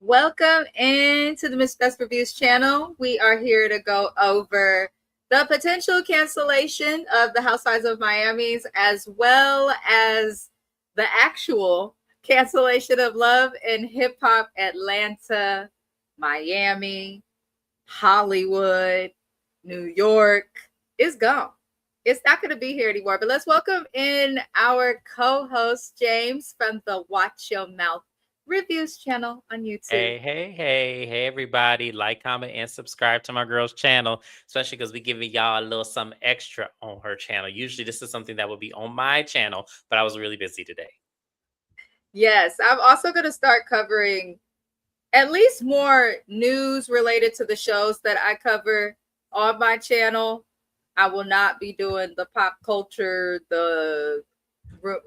Welcome into the Miss Best Reviews channel. We are here to go over the potential cancellation of the Housewives of Miami's, as well as the actual cancellation of Love and Hip Hop Atlanta, Miami, Hollywood, New York. It's gone. It's not going to be here anymore. But let's welcome in our co-host, James, from the Watch Your Mouth Reviews channel on YouTube. Hey, everybody. Like, comment, and subscribe to my girl's channel, especially because we giving y'all a little something extra on her channel. Usually this is something that would be on my channel, but I was really busy today. Yes, I'm also going to start covering at least more news related to the shows that I cover on my channel. I will not be doing the pop culture,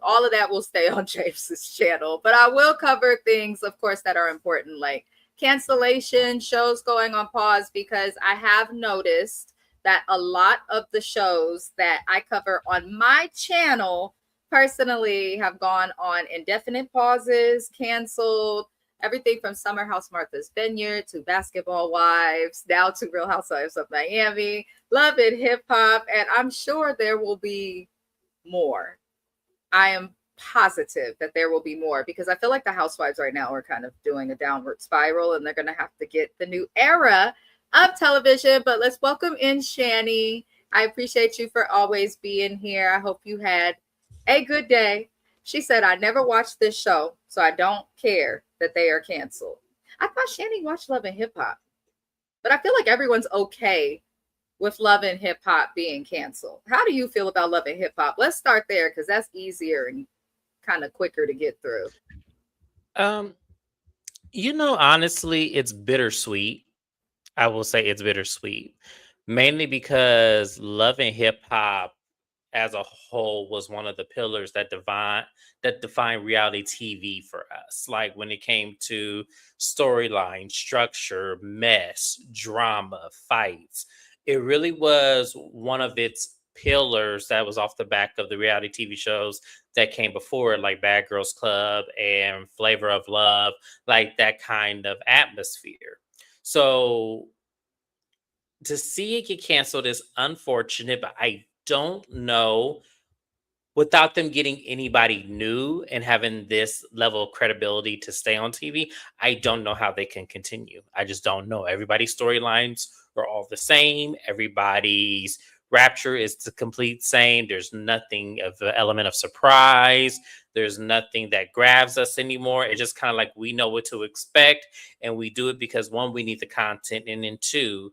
all of that will stay on James's channel, but I will cover things, of course, that are important, like cancellation, shows going on pause, because I have noticed that a lot of the shows that I cover on my channel personally have gone on indefinite pauses, canceled. Everything from Summer House Martha's Vineyard to Basketball Wives, now to Real Housewives of Miami, Love and Hip Hop, and I'm sure there will be more. I am positive that there will be more, because I feel like the Housewives right now are kind of doing a downward spiral, and they're going to have to get the new era of television. But let's welcome in Shani. I appreciate you for always being here. I hope you had a good day. She said, I never watched this show, so I don't care that they are canceled. I thought Shani watched Love and Hip Hop, but I feel like everyone's okay with Love and Hip Hop being canceled. How do you feel about Love and Hip Hop? Let's start there, because that's easier and kind of quicker to get through. Honestly, it's bittersweet. I will say it's bittersweet, mainly because Love and Hip Hop as a whole was one of the pillars that defined reality TV for us. Like when it came to storyline, structure, mess, drama, fights, it really was one of its pillars that was off the back of the reality TV shows that came before it, like Bad Girls Club and Flavor of Love, like that kind of atmosphere. So to see it get canceled is unfortunate, but I don't know, without them getting anybody new and having this level of credibility to stay on TV, I don't know how they can continue. I just don't know. Everybody's storylines are all the same. Everybody's rapture is the complete same. There's nothing of the element of surprise. There's nothing that grabs us anymore. It's just kind of like we know what to expect, and we do it because, one, we need the content, and then two,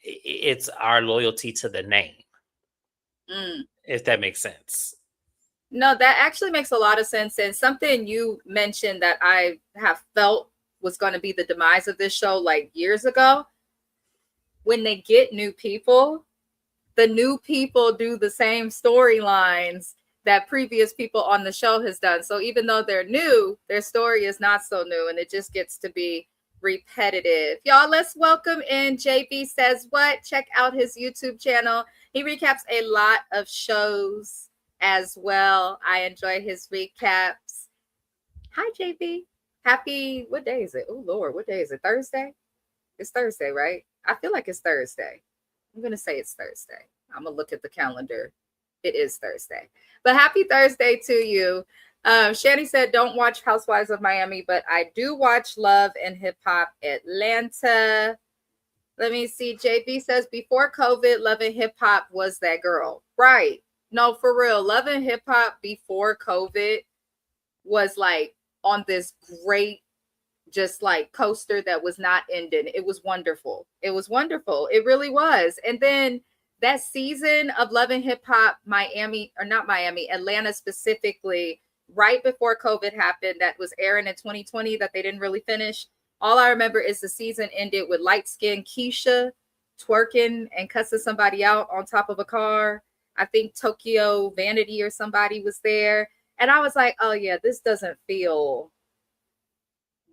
it's our loyalty to the name. If that makes sense. No, that actually makes a lot of sense. And something you mentioned that I have felt was going to be the demise of this show like years ago. When they get new people, the new people do the same storylines that previous people on the show has done. So even though they're new, their story is not so new, and it just gets to be repetitive. Y'all, let's welcome in JB Says What. Check out his YouTube channel. He recaps a lot of shows as well. I enjoy his recaps. Hi, JB. Happy, what day is it? Oh, Lord, what day is it? Thursday? It's Thursday, right? I feel like it's Thursday. I'm going to say it's Thursday. I'm going to look at the calendar. It is Thursday. But happy Thursday to you. Shani said, don't watch Housewives of Miami, but I do watch Love and Hip Hop Atlanta. Let me see. JB says, before COVID, Love and Hip Hop was that girl. Right. No, for real. Love and Hip Hop before COVID was like on this great, just like coaster that was not ending. It was wonderful. It was wonderful. It really was. And then that season of Love and Hip Hop Miami, or not Miami, Atlanta specifically, right before COVID happened, that was airing in 2020 that they didn't really finish. All I remember is the season ended with light-skinned Keisha twerking and cussing somebody out on top of a car. I think Tokyo Vanity or somebody was there. And I was like, oh yeah, this doesn't feel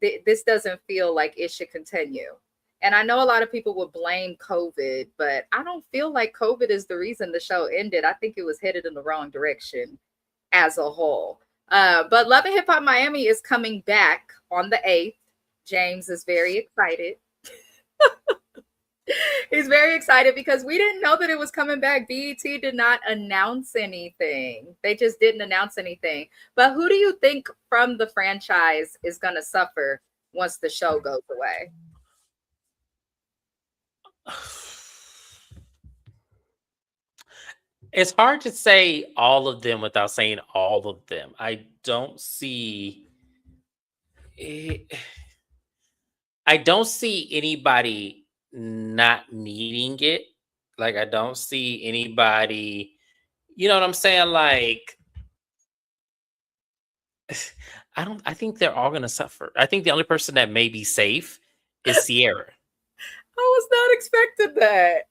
like it should continue. And I know a lot of people would blame COVID, but I don't feel like COVID is the reason the show ended. I think it was headed in the wrong direction as a whole. But Love and Hip Hop Miami is coming back on the 8th. James is very excited. He's very excited because we didn't know that it was coming back. BET did not announce anything. They just didn't announce anything. But who do you think from the franchise is going to suffer once the show goes away? It's hard to say all of them without saying all of them. I don't see I don't see anybody not needing it. Like I don't see anybody, you know what I'm saying? Like I think they're all gonna suffer. I think the only person that may be safe is Sierra. I was not expecting that.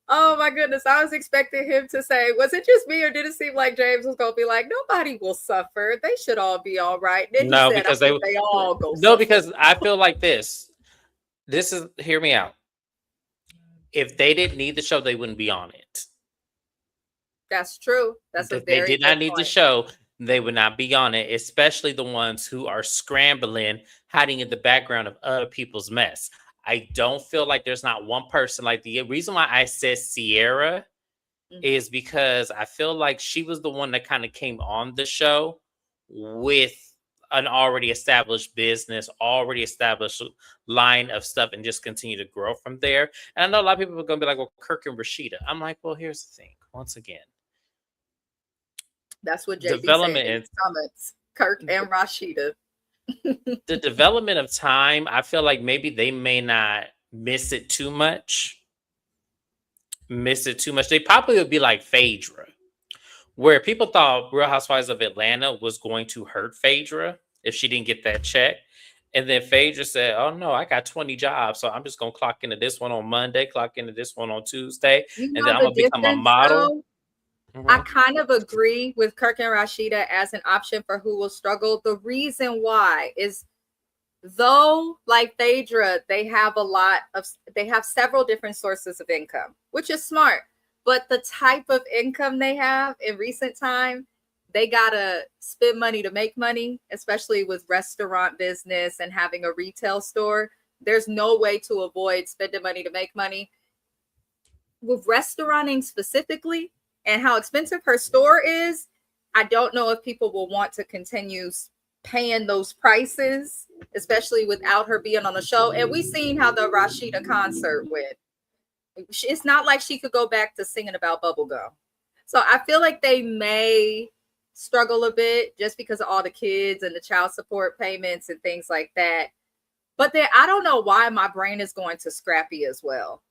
Oh my goodness. I was expecting him to say, was it just me or did it seem like James was going to be like, nobody will suffer. They should all be all right. Then No, he said, because I hope they all go no, suffer. because I feel like this. This is hear me out. If they didn't need the show, they wouldn't be on it. That's true. That's a If they very did good not need the point. show, they would not be on it, especially the ones who are scrambling, hiding in the background of other people's mess. I don't feel like there's not one person. Like the reason why I said Sierra is because I feel like she was the one that kind of came on the show with an already established business, already established line of stuff, and just continue to grow from there. And I know a lot of people are going to be like, well, Kirk and Rashida. I'm like, well, here's the thing. Once again, That's what JB said development in and the comments. Kirk and Rashida. the development of time, I feel like maybe they may not miss it too much. They probably would be like Phaedra, where people thought Real Housewives of Atlanta was going to hurt Phaedra if she didn't get that check. And then Phaedra said, oh no, I got 20 jobs. So I'm just going to clock into this one on Monday, clock into this one on Tuesday. You And know then I'm the going to become a difference model. though? I Mhm. kind of agree with Kirk and Rashida as an option for who will struggle. The reason why is though, like Phaedra, they have several different sources of income, which is smart. But the type of income they have in recent time, they gotta spend money to make money, especially with restaurant business and having a retail store. There's no way to avoid spending money to make money. With restauranting specifically and how expensive her store is, I don't know if people will want to continue paying those prices, especially without her being on the show. And we've seen how the Rashida concert went. It's not like she could go back to singing about bubblegum. So I feel like they may struggle a bit just because of all the kids and the child support payments and things like that. But then I don't know why my brain is going to Scrappy as well.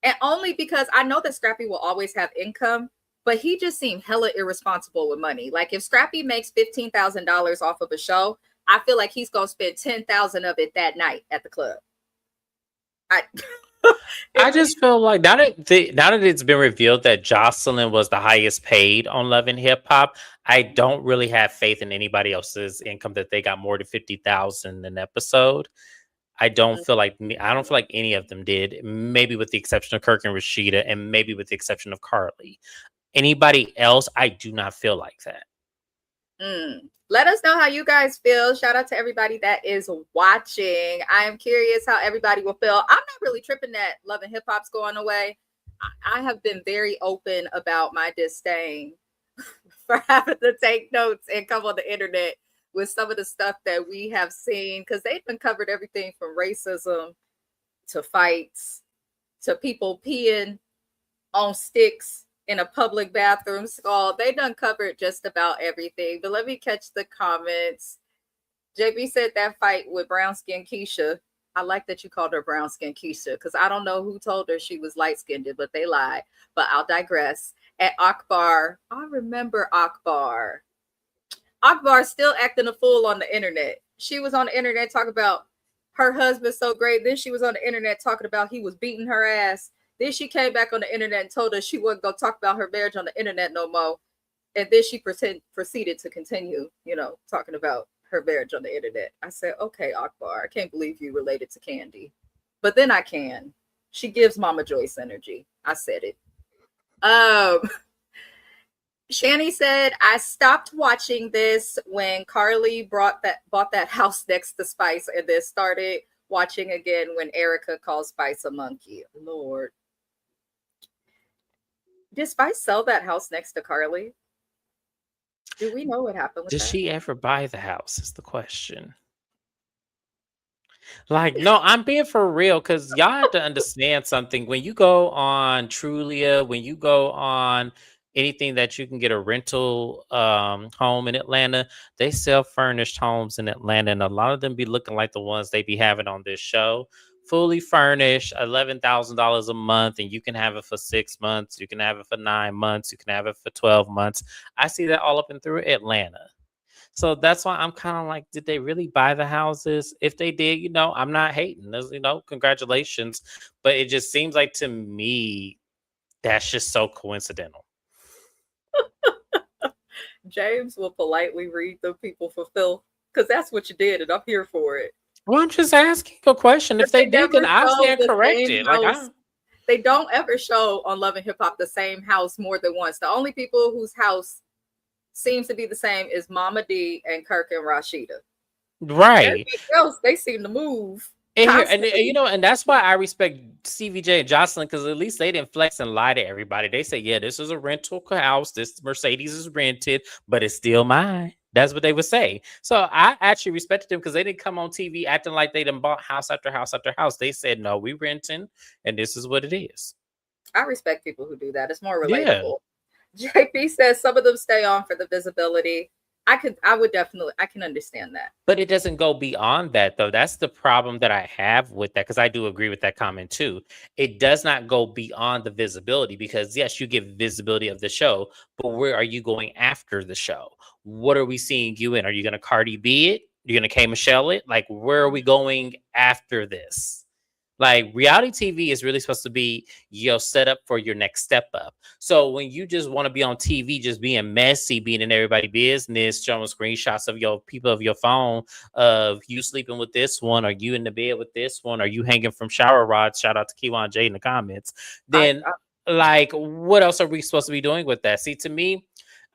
And only because I know that Scrappy will always have income, but he just seemed hella irresponsible with money. Like if Scrappy makes $15,000 off of a show, I feel like he's gonna spend 10,000 of it that night at the club. I just feel like now that it's been revealed that Jocelyn was the highest paid on Love and Hip Hop, I don't really have faith in anybody else's income that they got more than 50,000 an episode. I don't feel like any of them did. Maybe with the exception of Kirk and Rashida, and maybe with the exception of Carly. Anybody else, I do not feel like that. Let us know how you guys feel. Shout out to everybody that is watching. I am curious how everybody will feel. I'm not really tripping that Love and Hip Hop's going away. I have been very open about my disdain for having to take notes and come on the internet with some of the stuff that we have seen, because they've been covered everything from racism to fights to people peeing on sticks in a public bathroom stall. They done covered just about everything. But let me catch the comments. JB said that fight with brown skin Keisha. I like that you called her brown skin Keisha, because I don't know who told her she was light skinned, but they lied. But I'll digress. At Akbar, I remember Akbar. Akbar still acting a fool on the internet. She was on the internet talking about her husband's so great. Then she was on the internet talking about he was beating her ass. Then she came back on the internet and told us she wasn't going to talk about her marriage on the internet no more. And then she proceeded to continue, talking about her marriage on the internet. I said, okay, Akbar, I can't believe you related to Candy. But then I can. She gives Mama Joyce energy. I said it. Shani said, I stopped watching this when Carly bought that house next to Spice, and then started watching again when Erica called Spice a monkey. Lord. Did Spice sell that house next to Carly? Do we know what happened with Did that? she ever buy the house? Is the question. Like, no, I'm being for real because y'all have to understand something. When you go on Trulia, when you go on anything that you can get a rental home in Atlanta, they sell furnished homes in Atlanta, and a lot of them be looking like the ones they be having on this show. Fully furnished, $11,000 a month, and you can have it for 6 months, you can have it for 9 months, you can have it for 12 months. I see that all up and through Atlanta. So that's why I'm kind of like, did they really buy the houses? If they did, I'm not hating. Congratulations. But it just seems like to me, that's just so coincidental. James will politely read the people for filth because that's what you did, and I'm here for it. Well, I'm just asking a question. If But they they did, never then I show stand the same corrected. Like, house. They don't ever show on Love and Hip Hop the same house more than once. The only people whose house seems to be the same is Mama D and Kirk and Rashida. right. Everything else, they seem to move And constantly. and that's why I respect CVJ and Jocelyn, because at least they didn't flex and lie to everybody. They say, yeah, this is a rental house. This Mercedes is rented, but it's still mine. That's what they would say. So I actually respected them because they didn't come on TV acting like they done bought house after house after house. They said, no, we renting, and this is what it is. I respect people who do that. It's more Yeah. relatable. JP says some of them stay on for the visibility. I can understand that. But it doesn't go beyond that, though. That's the problem that I have with that, because I do agree with that comment too. It does not go beyond the visibility because, yes, you give visibility of the show, but where are you going after the show? What are we seeing you in? Are you going to Cardi B it? You're going to K Michelle it? Like, where are we going after this? Like, reality TV is really supposed to be your setup for your next step up. So when you just want to be on TV, just being messy, being in everybody's business, showing screenshots of your people of your phone, of you sleeping with this one, or you in the bed with this one, or you hanging from shower rods. Shout out to Kiwan J in the comments. I, Then, like, what else are we supposed to be doing with that? See, to me,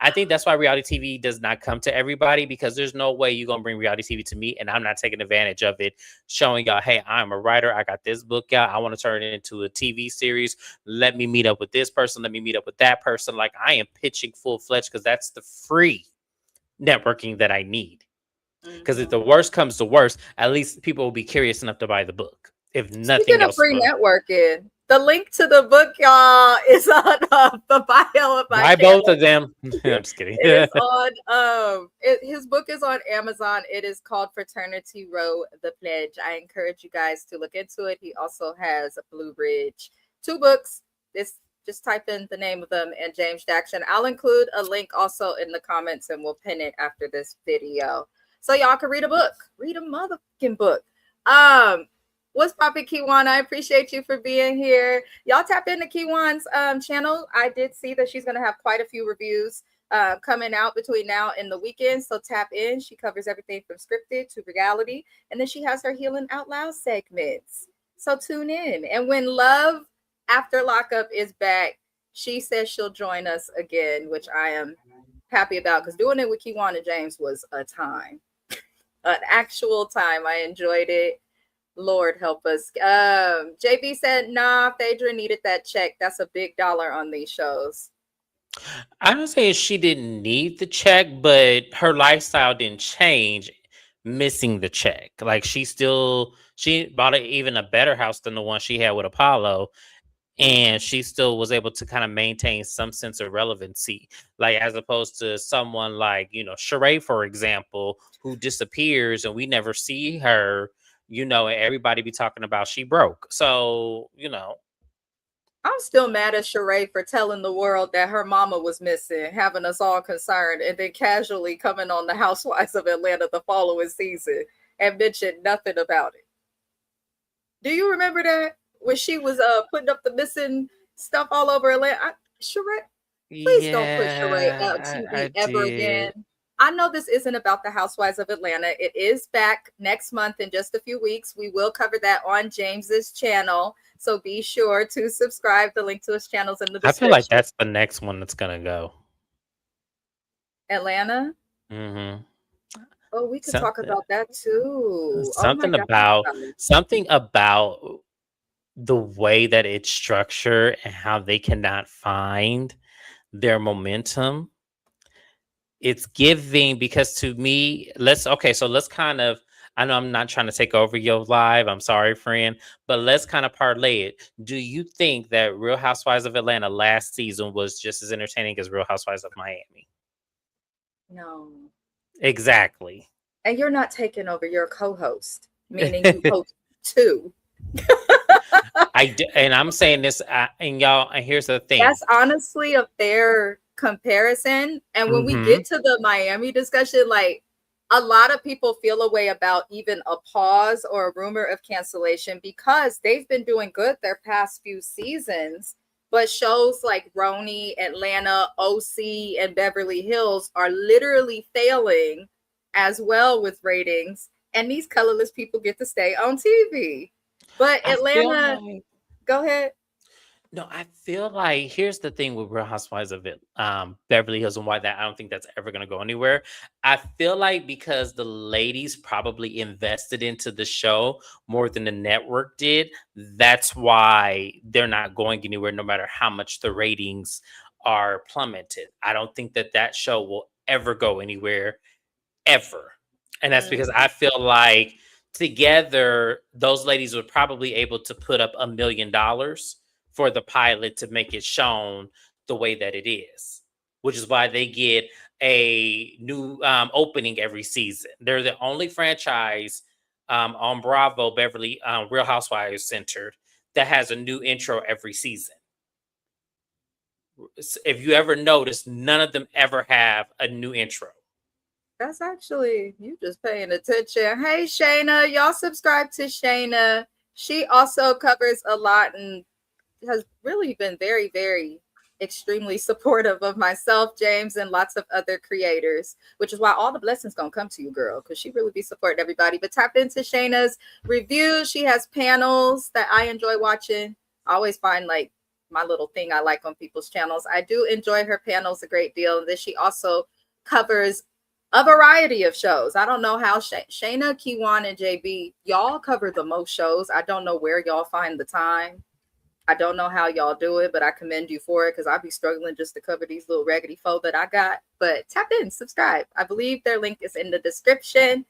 I think that's why reality TV does not come to everybody, because there's no way you're going to bring reality TV to me and I'm not taking advantage of it, showing y'all, hey, I'm a writer. I got this book out. I want to turn it into a TV series. Let me meet up with this person. Let me meet up with that person. Like, I am pitching full fledged because that's the free networking that I need. Because if the worst comes to worst, at least people will be curious enough to buy the book. If nothing Speaking of else. free networking, the link to the book, y'all, is on the bio of my Buy both channel. of them. I'm just kidding. It is on his book is on Amazon. It is called Fraternity Row The Pledge. I encourage you guys to look into it. He also has a Blue Ridge, 2 books. This just type in the name of them and James Jackson. I'll include a link also in the comments and we'll pin it after this video. So y'all can read a book. Read a motherfucking book. What's poppin', Kiwan? I appreciate you for being here. Y'all tap into Kiwan's channel. I did see that she's gonna have quite a few reviews coming out between now and the weekend. So tap in. She covers everything from scripted to reality. And then she has her Healing Out Loud segments. So tune in. And when Love After Lockup is back, she says she'll join us again, which I am happy about, because doing it with Kiwan and James was a time. An actual time. I enjoyed it. Lord help us. JB said, nah, Phaedra needed that check. That's a big dollar on these shows. I'm not saying she didn't need the check, but her lifestyle didn't change missing the check. Like, she bought even a better house than the one she had with Apollo, and she still was able to kind of maintain some sense of relevancy. Like, as opposed to someone like, Sheree, for example, who disappears and we never see her, and everybody be talking about she broke. So, I'm still mad at Sheree for telling the world that her mama was missing, having us all concerned, and then casually coming on the Housewives of Atlanta the following season and mentioned nothing about it. Do you remember that? When she was putting up the missing stuff all over Atlanta? Sheree, please don't put Sheree out TV ever again. I know this isn't about the Housewives of Atlanta. It is back next month in just a few weeks. We will cover that on James's channel. So be sure to subscribe. The link to his channel's in the description. I feel like that's the next one that's going to go. Atlanta. Mm-hmm. Oh, we could talk Something, about that too. Oh my something God. about the way that it's structured and how they cannot find their momentum. It's giving because to me, let's kind of, I know I'm not trying to take over your live. I'm sorry, friend, but let's kind of parlay it. Do you think that Real Housewives of Atlanta last season was just as entertaining as Real Housewives of Miami? No. Exactly. And you're not taking over, you're a co-host, meaning you host two. And I'm saying this, and y'all, and here's the thing. That's honestly a fair comparison. And when we Mm-hmm. get to the Miami discussion, like a lot of people feel a way about even a pause or a rumor of cancellation because they've been doing good their past few seasons. But shows like Roni, Atlanta, OC, and Beverly Hills are literally failing as well with ratings. And these colorless people get to stay on TV. But I feel Atlanta, like go ahead. No, I feel like here's the thing with Real Housewives of Beverly Hills and why that I don't think that's ever going to go anywhere. I feel like because the ladies probably invested into the show more than the network did, that's why they're not going anywhere, no matter how much the ratings are plummeted. I don't think that that show will ever go anywhere ever. And that's because I feel like together those ladies were probably able to put up $1 million for the pilot to make it shown the way that it is, which is why they get a new opening every season. They're the only franchise on Bravo Beverly Real Housewives centered that has a new intro every season. If you ever notice, none of them ever have a new intro. That's actually you just paying attention. Hey Shayna, y'all subscribe to Shayna. She also covers a lot and has really been very, very extremely supportive of myself, James, and lots of other creators, which is why all the blessings gonna come to you, girl, because she really be supporting everybody. But tap into Shayna's reviews. She has panels that I enjoy watching. I always find like my little thing I like on people's channels. I do enjoy her panels a great deal. And then she also covers a variety of shows. I don't know how Shayna, Kiwan, and JB, y'all cover the most shows. I don't know where y'all find the time. I don't know how y'all do it, but I commend you for it because I'd be struggling just to cover these little raggedy foe that I got. But tap in, subscribe. I believe their link is in the description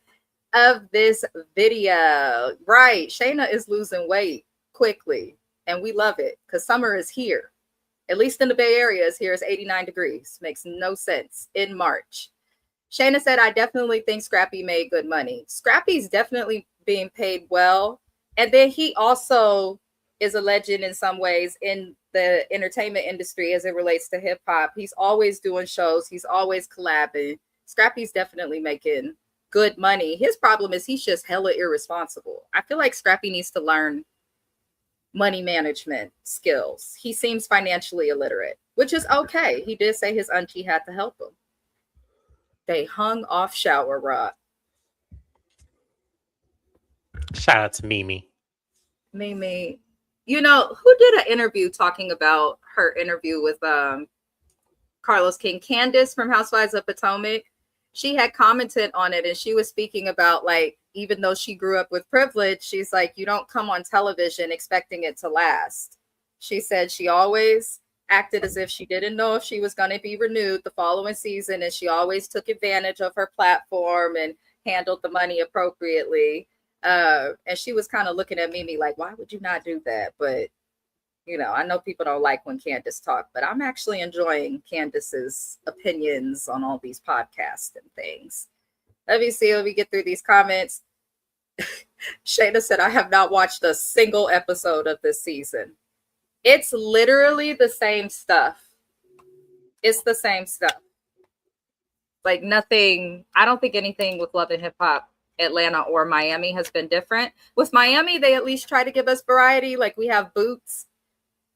of this video. Right. Shayna is losing weight quickly, and we love it because summer is here. At least in the Bay Area, is here is 89 degrees. Makes no sense in March. Shayna said, I definitely think Scrappy made good money. Scrappy's definitely being paid well. And then he also is a legend in some ways in the entertainment industry as it relates to hip hop. He's always doing shows, he's always collabing. Scrappy's definitely making good money. His problem is he's just hella irresponsible. I feel like Scrappy needs to learn money management skills. He seems financially illiterate, which is okay. He did say his auntie had to help him. They hung off shower rod. Shout out to Mimi. Mimi, you know, who did an interview talking about her interview with Carlos King? Candace from Housewives of Potomac. She had commented on it and she was speaking about like, even though she grew up with privilege, she's like, you don't come on television expecting it to last. She said she always acted as if she didn't know if she was going to be renewed the following season. And she always took advantage of her platform and handled the money appropriately. And she was kind of looking at Mimi like, why would you not do that? But you know, I know people don't like when Candace talk, but I'm actually enjoying Candace's opinions on all these podcasts and things. Let me see. Let me get through these comments. Shayna said, I have not watched a single episode of this season. It's literally the same stuff. It's the same stuff. Like nothing, I don't think anything with Love and Hip Hop Atlanta or Miami has been different. With Miami, they at least try to give us variety. Like we have Boots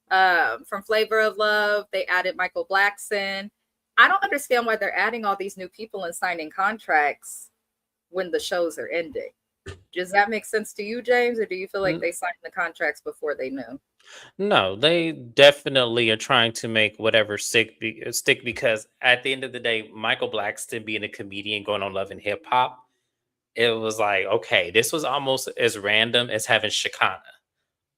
from Flavor of Love. They added Michael Blackson. I don't understand why they're adding all these new people and signing contracts when the shows are ending. Does that make sense to you, James, or do you feel like they signed the contracts before they knew? No, they definitely are trying to make whatever stick because at the end of the day, Michael Blackston being a comedian going on Love and Hip Hop, it was like, okay, this was almost as random as having Shekinah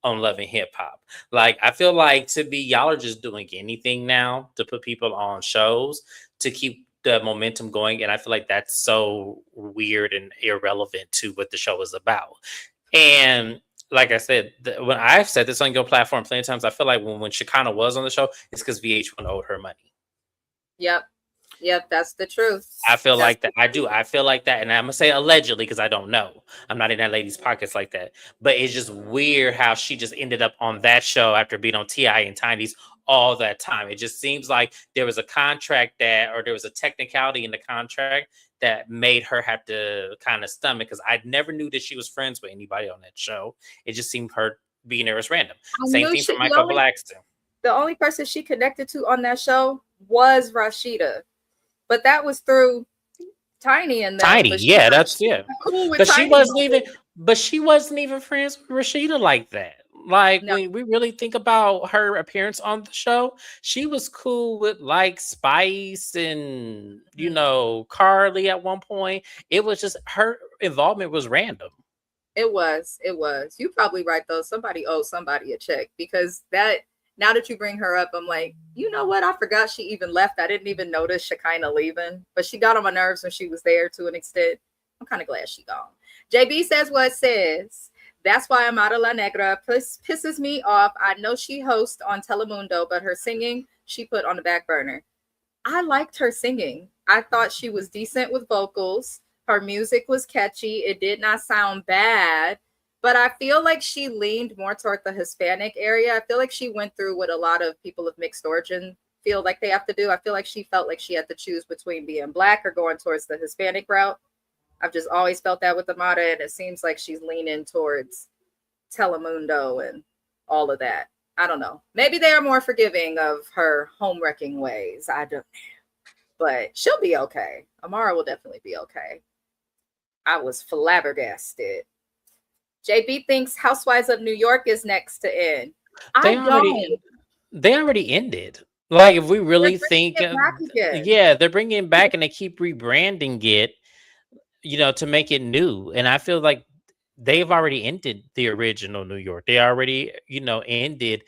on Love and Hip Hop. Like, I feel like to be y'all are just doing anything now to put people on shows to keep the momentum going. And I feel like that's so weird and irrelevant to what the show is about. And like I said, when I've said this on your platform plenty of times, I feel like when Shekinah was on the show, it's because VH1 owed her money. Yep. Yep, that's the truth. I feel That's like that. I do. I feel like that. And I'm going to say allegedly because I don't know. I'm not in that lady's pockets like that. But it's just weird how she just ended up on that show after being on TI and Tiny's all that time. It just seems like there was a contract or there was a technicality in the contract that made her have to kind of stomach because I never knew that she was friends with anybody on that show. It just seemed her being there was random. I Same knew thing for she Michael Blackston. the only person she connected to on that show was Rashida. But that was through Tiny and them. Tiny, But yeah, that's yeah. cool with But Tiny. she wasn't even friends with Rashida like that. Like No, when we really think about her appearance on the show, she was cool with like Spice and Carly at one point. It was just her involvement was random. it was. It was. You probably right though. Somebody owes somebody a check because that now that you bring her up, I'm like, you know what? I forgot she even left. I didn't even notice Shekinah leaving, but she got on my nerves when she was there to an extent. I'm kind of glad she gone. JB says what it says. That's why Amara La Negra pisses me off. I know she hosts on Telemundo, but her singing she put on the back burner. I liked her singing. I thought she was decent with vocals. Her music was catchy. It did not sound bad, but I feel like she leaned more toward the Hispanic area. I feel like she went through what a lot of people of mixed origin feel like they have to do. I feel like she felt like she had to choose between being Black or going towards the Hispanic route. I've just always felt that with Amada, and it seems like she's leaning towards Telemundo and all of that. I don't know. Maybe they are more forgiving of her home wrecking ways. I don't, but she'll be okay. Amara will definitely be okay. I was flabbergasted. JB thinks Housewives of New York is next to end. They I already don't. they already ended. Like if we They're really bringing think, it back again. yeah, they're bringing it back and they keep rebranding it, to make it new. And I feel like they've already ended the original New York. They already, ended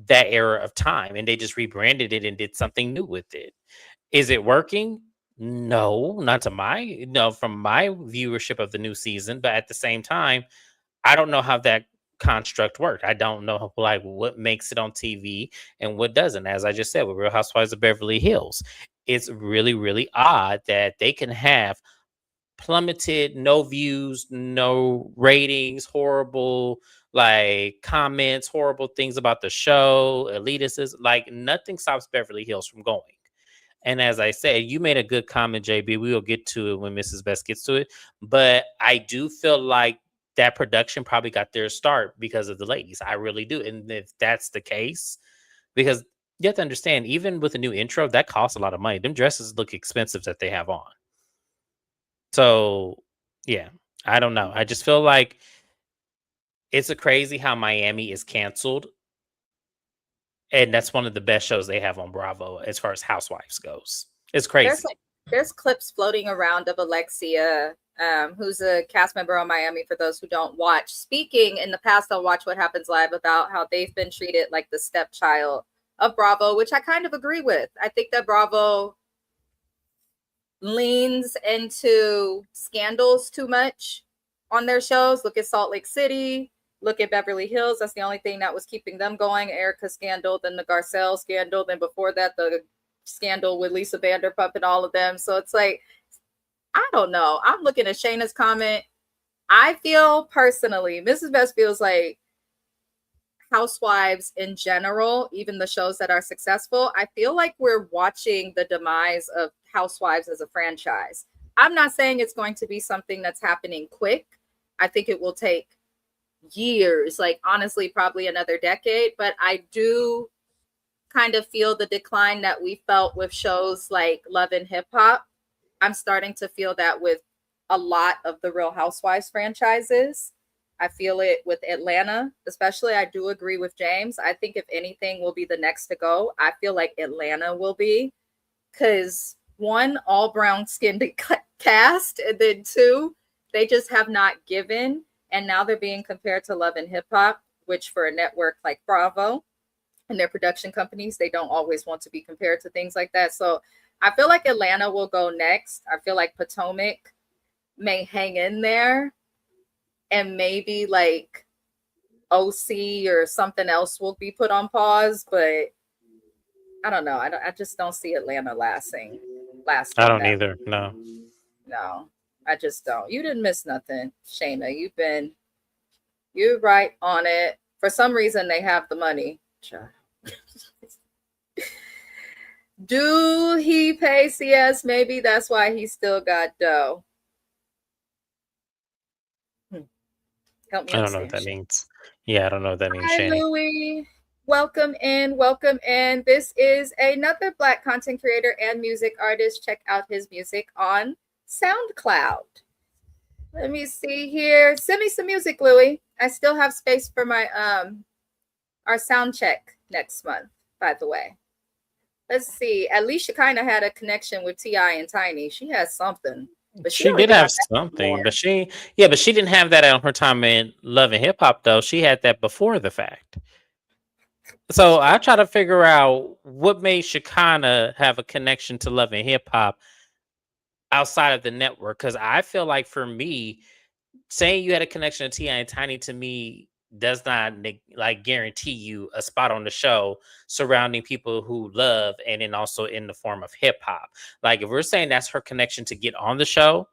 that era of time and they just rebranded it and did something new with it. Is it working? No, not to my no from my viewership of the new season, but at the same time, I don't know how that construct worked. I don't know like what makes it on TV and what doesn't. As I just said with Real Housewives of Beverly Hills, it's really, really odd that they can have plummeted, no views, no ratings, horrible like comments, horrible things about the show, elitists, like nothing stops Beverly Hills from going. And as I said, you made a good comment, JB. We will get to it when Mrs. Best gets to it. But I do feel like that production probably got their start because of the ladies. I really do. And if that's the case, because you have to understand, even with a new intro, that costs a lot of money. Them dresses look expensive that they have on. So, yeah, I don't know. I just feel like it's a crazy how Miami is canceled. And that's one of the best shows they have on Bravo as far as Housewives goes. It's crazy. There's clips floating around of Alexia, who's a cast member on Miami, for those who don't watch, speaking in the past on Watch What Happens Live about how they've been treated like the stepchild of Bravo, which I kind of agree with. I think that Bravo leans into scandals too much on their shows. Look at Salt Lake City, look at Beverly Hills. That's the only thing that was keeping them going. Erica scandal, then the Garcelle scandal, then before that the scandal with Lisa Vanderpump and all of them. So it's like, I don't know. I'm looking at Shayna's comment. I feel personally, Mrs. Best feels like Housewives in general, even the shows that are successful, I feel like we're watching the demise of Housewives as a franchise. I'm not saying it's going to be something that's happening quick. I think it will take years, like honestly, probably another decade. But I do kind of feel the decline that we felt with shows like Love and Hip Hop. I'm starting to feel that with a lot of the Real Housewives franchises. I feel it with Atlanta, especially. I do agree with James. I think if anything will be the next to go, I feel like Atlanta will be, because one, all brown skinned cast, and then two, they just have not given. And now they're being compared to Love and Hip Hop, which for a network like Bravo and their production companies, they don't always want to be compared to things like that. So I feel like Atlanta will go next. I feel like Potomac may hang in there, and maybe like OC or something else will be put on pause. But I don't know. I just don't see Atlanta lasting I don't that. either. No. No, I just don't. You didn't miss nothing, Shayna. You're right on it. For some reason, they have the money. Do he pay CS? Maybe that's why he still got dough. Help me I don't know what understand. that means. Yeah, I don't know what that means, Hi, Shani. Louie. Welcome in. Welcome in. This is another Black content creator and music artist. Check out his music on SoundCloud. Let me see here. Send me some music, Louie. I still have space for my our sound check next month, by the way. Let's see. At least she kind of had a connection with T.I. and Tiny. She has something. But She don't did even have that something, anymore. but she didn't have that on her time in Love and Hip Hop though. She had that before the fact. So I try to figure out what made Shekinah have a connection to Love and Hip Hop outside of the network. Because I feel like for me, saying you had a connection to T.I. and Tiny to me does not like guarantee you a spot on the show surrounding people who love and then also in the form of hip hop. Like if we're saying that's her connection to get on the show,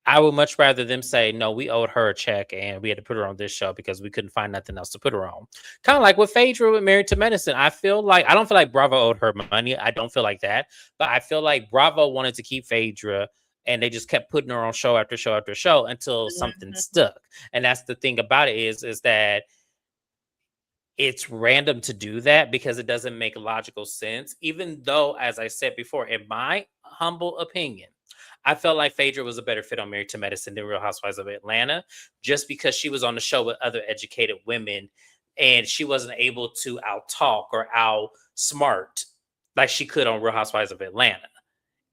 I would much rather them say, no, we owed her a check and we had to put her on this show because we couldn't find nothing else to put her on. Kind of like with Phaedra with Married to Medicine. I don't feel like Bravo owed her money. I don't feel like that. But I feel like Bravo wanted to keep Phaedra and they just kept putting her on show after show after show until something stuck. And that's the thing about it is that it's random to do that because it doesn't make logical sense. Even though, as I said before, in my humble opinion, I felt like Phaedra was a better fit on Married to Medicine than Real Housewives of Atlanta, just because she was on the show with other educated women and she wasn't able to out talk or out smart like she could on Real Housewives of Atlanta.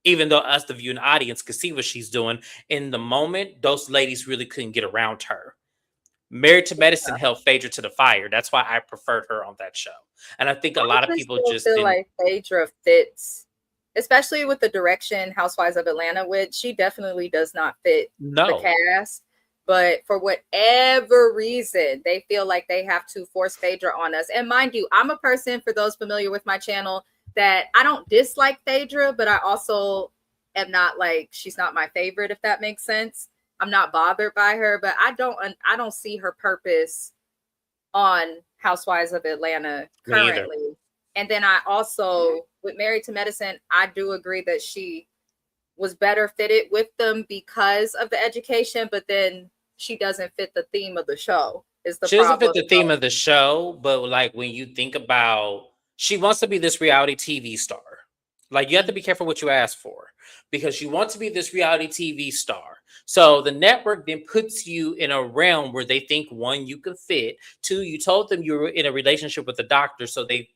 Even though us, the viewing audience, could see what she's doing in the moment, those ladies really couldn't get around her. Married to Medicine held Phaedra to the fire. That's why I preferred her on that show. And I think a lot of I people still just feel didn't. like Phaedra fits, especially with the direction Housewives of Atlanta with. She definitely does not fit the No. cast. But for whatever reason, they feel like they have to force Phaedra on us. And mind you, I'm a person, for those familiar with my channel, that I don't dislike Phaedra, but I also am not like, she's not my favorite, if that makes sense. I'm not bothered by her, but I don't see her purpose on Housewives of Atlanta Me either. currently. And then I also, with Married to Medicine, I do agree that she was better fitted with them because of the education, but then she doesn't fit the theme of the show is the She doesn't fit problem. the theme of the show, but like when you think about, she wants to be this reality TV star. Like you have to be careful what you ask for because you want to be this reality TV star. So the network then puts you in a realm where they think one, you can fit. Two, you told them you were in a relationship with a doctor, so they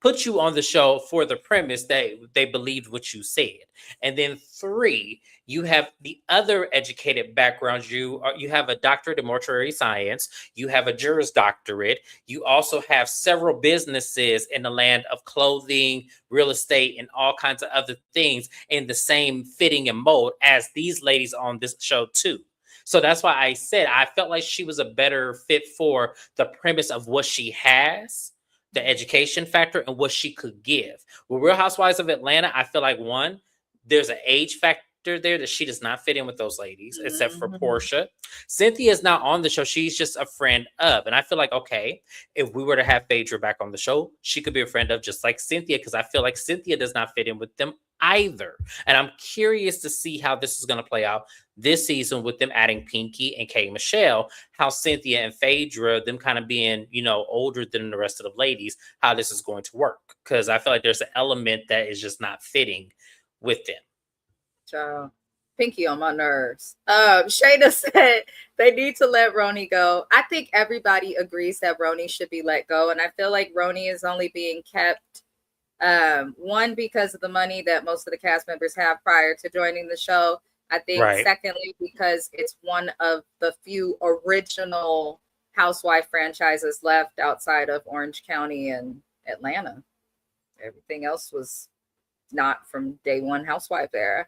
put you on the show for the premise that they believed what you said. And then three, you have the other educated backgrounds. You have a doctorate in mortuary science. You have a Juris Doctorate. You also have several businesses in the land of clothing, real estate, and all kinds of other things in the same fitting and mold as these ladies on this show too. So that's why I said I felt like she was a better fit for the premise of what she has, the education factor, and what she could give. With Real Housewives of Atlanta, I feel like one, there's an age factor there that she does not fit in with those ladies, except for Portia. Cynthia is not on the show. She's just a friend of. And I feel like, okay, if we were to have Phaedra back on the show, she could be a friend of just like Cynthia, because I feel like Cynthia does not fit in with them either. And I'm curious to see how this is going to play out this season with them adding Pinky and K Michelle, how Cynthia and Phaedra, them kind of being, older than the rest of the ladies, how this is going to work. Because I feel like there's an element that is just not fitting with them. So Pinky on my nerves. Shayna said they need to let Roni go. I think everybody agrees that Roni should be let go, and I feel like Roni is only being kept, one, because of the money that most of the cast members have prior to joining the show. I think Right. secondly, because it's one of the few original housewife franchises left outside of Orange County and Atlanta. Everything else was not from day one housewife era.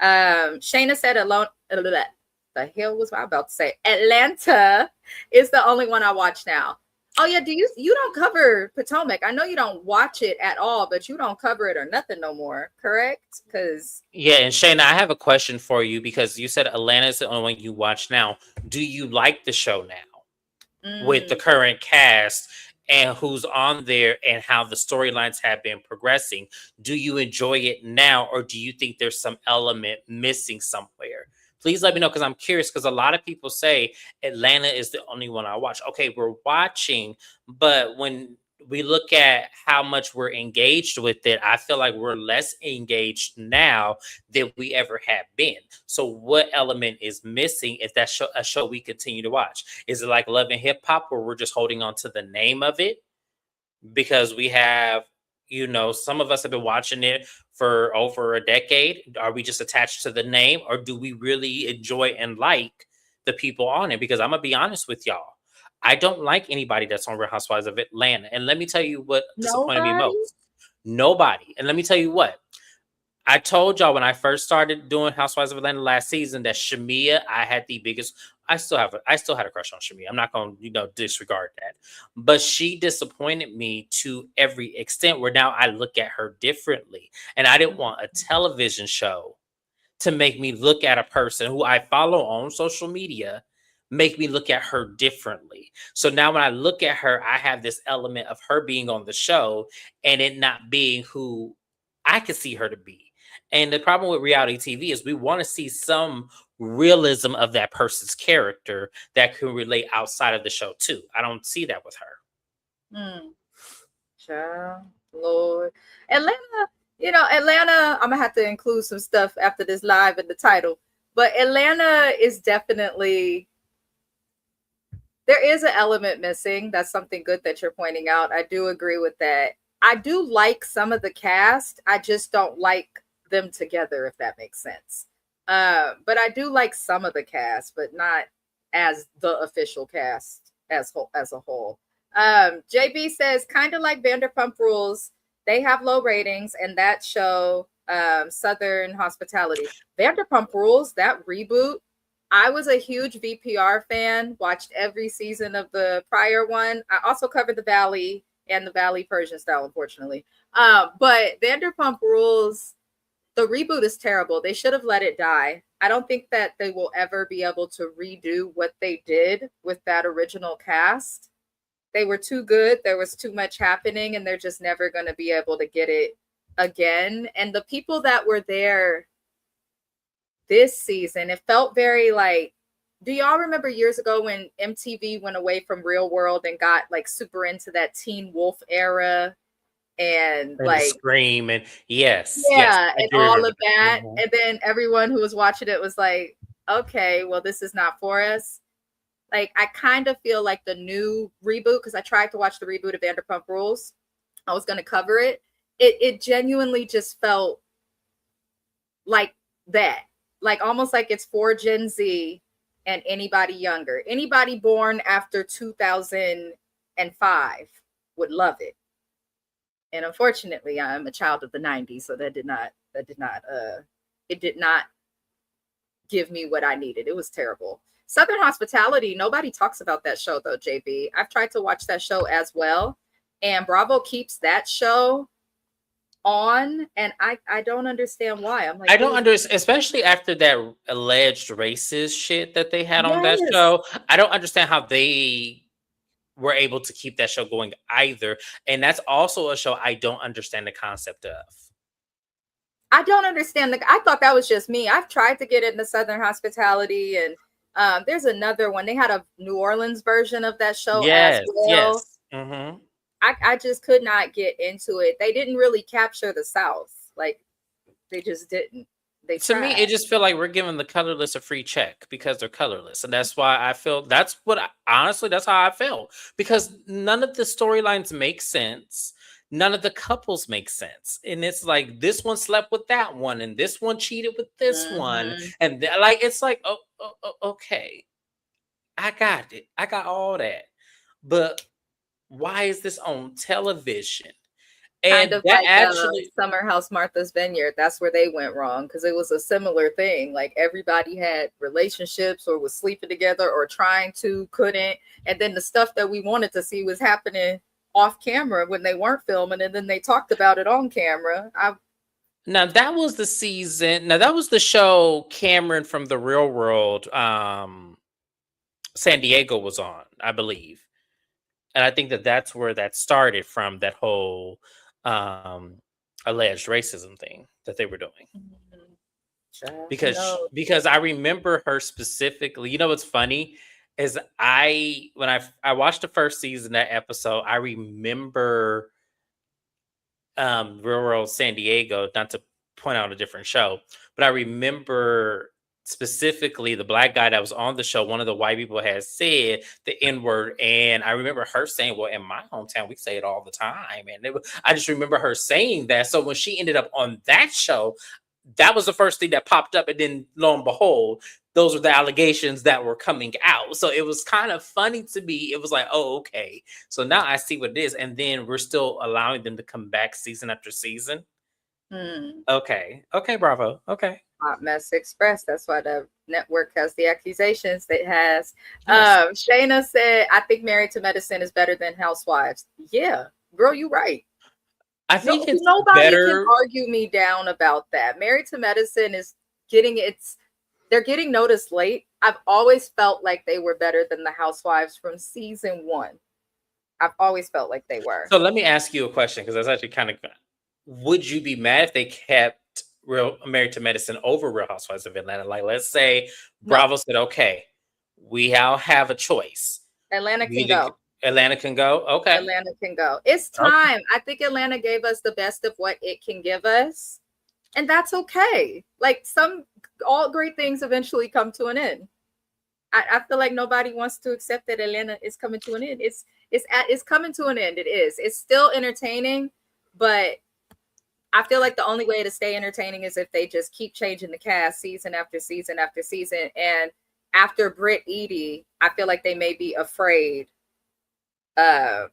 Shayna said alone. The hell was I about to say? Atlanta is the only one I watch now. Oh yeah, you don't cover Potomac? I know you don't watch it at all, but you don't cover it or nothing no more, correct? Because Yeah, and Shayna, I have a question for you because you said Atlanta is the only one you watch now. Do you like the show now with the current cast and who's on there and how the storylines have been progressing? Do you enjoy it now, or do you think there's some element missing somewhere? Please let me know because I'm curious because a lot of people say Atlanta is the only one I watch. Okay, we're watching, but when we look at how much we're engaged with it, I feel like we're less engaged now than we ever have been. So, what element is missing if that's a show we continue to watch? Is it like Love and Hip Hop where we're just holding on to the name of it? Because we have, some of us have been watching it for over a decade. Are we just attached to the name, or do we really enjoy and like the people on it? Because I'm gonna be honest with y'all, I don't like anybody that's on Real Housewives of Atlanta. And let me tell you what disappointed me nobody. most. Nobody. And let me tell you what. I told y'all when I first started doing Housewives of Atlanta last season that Shamia, I had the biggest. I still had a crush on Shamia. I'm not going to disregard that, but she disappointed me to every extent. Where now I look at her differently, and I didn't want a television show to make me look at a person who I follow on social media, make me look at her differently. So now when I look at her, I have this element of her being on the show and it not being who I could see her to be. And the problem with reality TV is we want to see some realism of that person's character that can relate outside of the show too. I don't see that with her. Child, Lord. Atlanta, Atlanta, I'm gonna have to include some stuff after this live in the title. But Atlanta is definitely, there is an element missing. That's something good that you're pointing out. I do agree with that. I do like some of the cast. I just don't like them together, if that makes sense. But I do like some of the cast, but not as the official cast as a whole. JB says kind of like Vanderpump Rules. They have low ratings, and that show, Southern Hospitality. Vanderpump Rules, that reboot. I was a huge VPR fan. Watched every season of the prior one. I also covered the Valley and the Valley Persian style, unfortunately. But Vanderpump Rules, the reboot is terrible. They should have let it die. I don't think that they will ever be able to redo what they did with that original cast. They were too good. There was too much happening, and they're just never going to be able to get it again. And the people that were there this season, it felt very like, do y'all remember years ago when MTV went away from Real World and got like super into that Teen Wolf era and And the like, scream and yes, yeah, I and do all remember of that. that. And then everyone who was watching it was like, okay, well, this is not for us. Like, I kind of feel like the new reboot, because I tried to watch the reboot of Vanderpump Rules. I was going to cover it. It genuinely just felt like that. Like almost like it's for Gen Z and anybody younger. Anybody born after 2005 would love it. And unfortunately, I'm a child of the 90s, so it did not give me what I needed. It was terrible. Southern Hospitality, nobody talks about that show though, JB. I've tried to watch that show as well, and Bravo keeps that show on, and I don't understand why. I'm like, I don't dude, understand, especially after that alleged racist shit that they had on that yes. show. I don't understand how they were able to keep that show going either. And that's also a show I don't understand the concept of. I don't understand. I thought that was just me. I've tried to get into Southern Hospitality, and there's another one. They had a New Orleans version of that show as Yes, well. yes. Hmm. I just could not get into it. They didn't really capture the South. Like, they just didn't. They To me, tried. it just feel like we're giving the colorless a free check because they're colorless, and that's why I feel honestly, that's how I felt, because none of the storylines make sense. None of the couples make sense, and it's like this one slept with that one, and this one cheated with this one, Mhm. and like it's like, okay, I got it, I got all that, but why is this on television? Kind And of that like actually, Summer House Martha's Vineyard. That's where they went wrong because it was a similar thing. Like everybody had relationships or was sleeping together or trying to, couldn't. And then the stuff that we wanted to see was happening off camera when they weren't filming. And then they talked about it on camera. now that was the season. Now that was the show Cameron from the Real World, San Diego was on, I believe, and I think that that's where that started from, that whole um, alleged racism thing that they were doing. Who knows? Because I remember her specifically. You know what's funny is when I watched the first season, that episode, I remember Real World San Diego, not to point out a different show, but I remember specifically the black guy that was on the show. One of the white people had said the N word, and I remember her saying, "Well, in my hometown, we say it all the time." And I just remember her saying that. So when she ended up on that show, that was the first thing that popped up, and then lo and behold, those were the allegations that were coming out. So it was kind of funny to me. It was like, oh, okay. So now I see what it is. And then we're still allowing them to come back season after season. Okay. Okay, Bravo. Okay. Hot Mess Express. That's why the network has the accusations that it has. Yes. Shayna said, I think Married to Medicine is better than Housewives. Yeah, girl, you right. I think it's Nobody can better. argue me down about that. Married to Medicine is they're getting noticed late. I've always felt like they were better than the Housewives from season 1. I've always felt like they were. So let me ask you a question, because that's actually kind of, would you be mad if they kept Real Married to Medicine over Real Housewives of Atlanta? Like, let's say No, Bravo said, okay, we all have a choice. Atlanta We can go. Atlanta can go. Okay. Atlanta can go. It's Okay. time. I think Atlanta gave us the best of what it can give us. And that's okay. Like all great things eventually come to an end. I feel like nobody wants to accept that Atlanta is coming to an end. It's coming to an end. It is. It's still entertaining, but I feel like the only way to stay entertaining is if they just keep changing the cast season after season after season. And after Britt Edie, I feel like they may be afraid of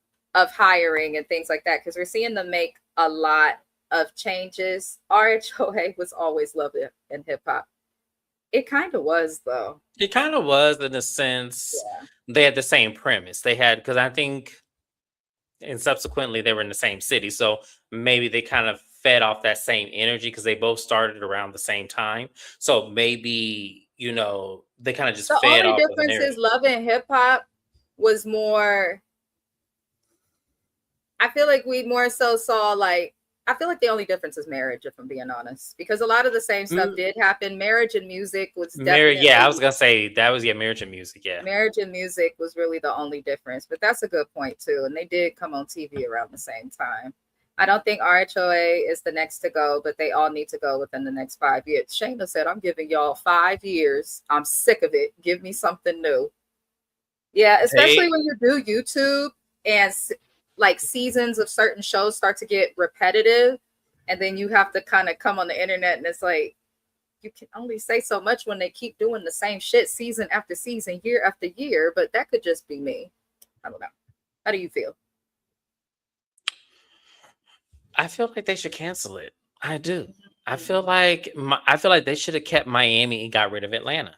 hiring and things like that, because we're seeing them make a lot of changes. RHOA was always love in hip hop. It kind of was, though. It kind of was, in a sense. Yeah. They had the same premise. They had, because I think, and subsequently they were in the same city, so maybe they kind of fed off that same energy because they both started around the same time. So maybe, they kind of just The fed only off of the difference narrative. is Love and Hip Hop was more. I feel like we more so saw like. I feel like the only difference is marriage, if I'm being honest, because a lot of the same stuff did happen. Marriage and music was definitely. Yeah, I was gonna say that was Marriage and Music. Yeah, Marriage and music was really the only difference, but that's a good point too. And they did come on TV around the same time. I don't think RHOA is the next to go, but they all need to go within the next 5 years. Shayna said, I'm giving y'all 5 years. I'm sick of it. Give me something new. Yeah, especially when you do YouTube and like seasons of certain shows start to get repetitive, and then you have to kind of come on the internet and it's like, you can only say so much when they keep doing the same shit season after season, year after year. But that could just be me. I don't know. How do you feel? I feel like they should cancel it. I do. I feel like they should have kept Miami and got rid of Atlanta.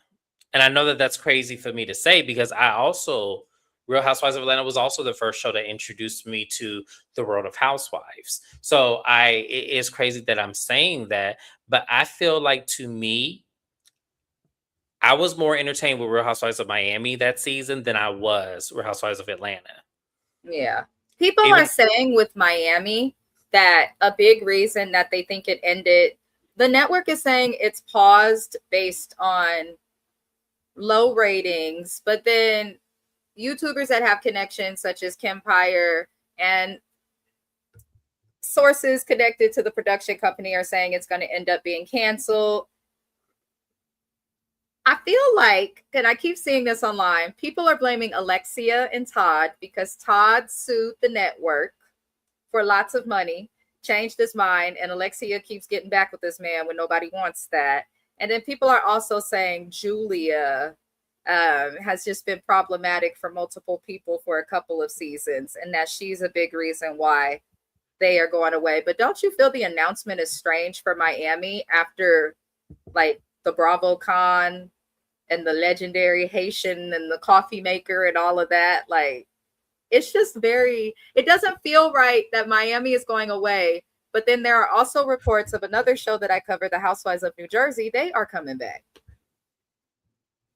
And I know that that's crazy for me to say, because Real Housewives of Atlanta was also the first show that introduced me to the world of housewives. So it is crazy that I'm saying that, but I feel like, to me, I was more entertained with Real Housewives of Miami that season than I was Real Housewives of Atlanta. Yeah. People are saying with Miami that a big reason that they think it ended, the network is saying it's paused based on low ratings, but then YouTubers that have connections such as Kempire and sources connected to the production company are saying it's going to end up being canceled. I feel like, and I keep seeing this online, people are blaming Alexia and Todd because Todd sued the network for lots of money, changed his mind, and Alexia keeps getting back with this man when nobody wants that. And then people are also saying Julia has just been problematic for multiple people for a couple of seasons, and that she's a big reason why they are going away. But don't you feel the announcement is strange for Miami after like the Bravo Con and the legendary Haitian and the coffee maker and all of that? Like, it's just very, it doesn't feel right that Miami is going away. But then there are also reports of another show that I cover, The Housewives of New Jersey. They are coming back.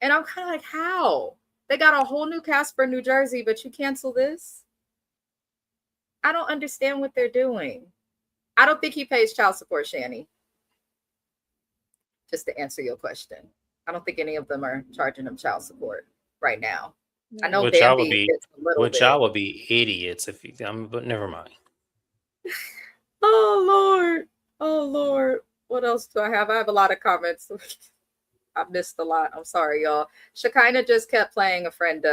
And I'm kind of like, how? They got a whole new cast for New Jersey, but you cancel this? I don't understand what they're doing. I don't think he pays child support, Shani. Just to answer your question. I don't think any of them are charging him child support right now. I know Bambi gets a little bit. Y'all would be idiots if you, but never mind. Oh Lord. Oh Lord. What else do I have? I have a lot of comments. I missed a lot. I'm sorry, y'all. Shekinah just kept playing a friend.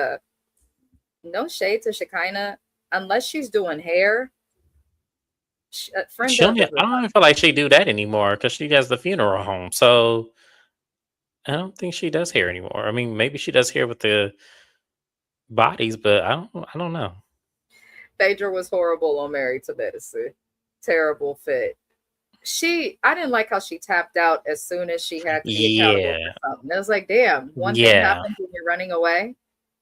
No shade to Shekinah. Unless she's doing hair. I don't even feel like she do that anymore because she has the funeral home. So I don't think she does hair anymore. I mean, maybe she does hair with the bodies, but I don't know. Phaedra was horrible on Married to Medicine. Terrible fit. I didn't like how she tapped out as soon as she had to be accountable for something. It was like, damn, one thing happens when you're running away.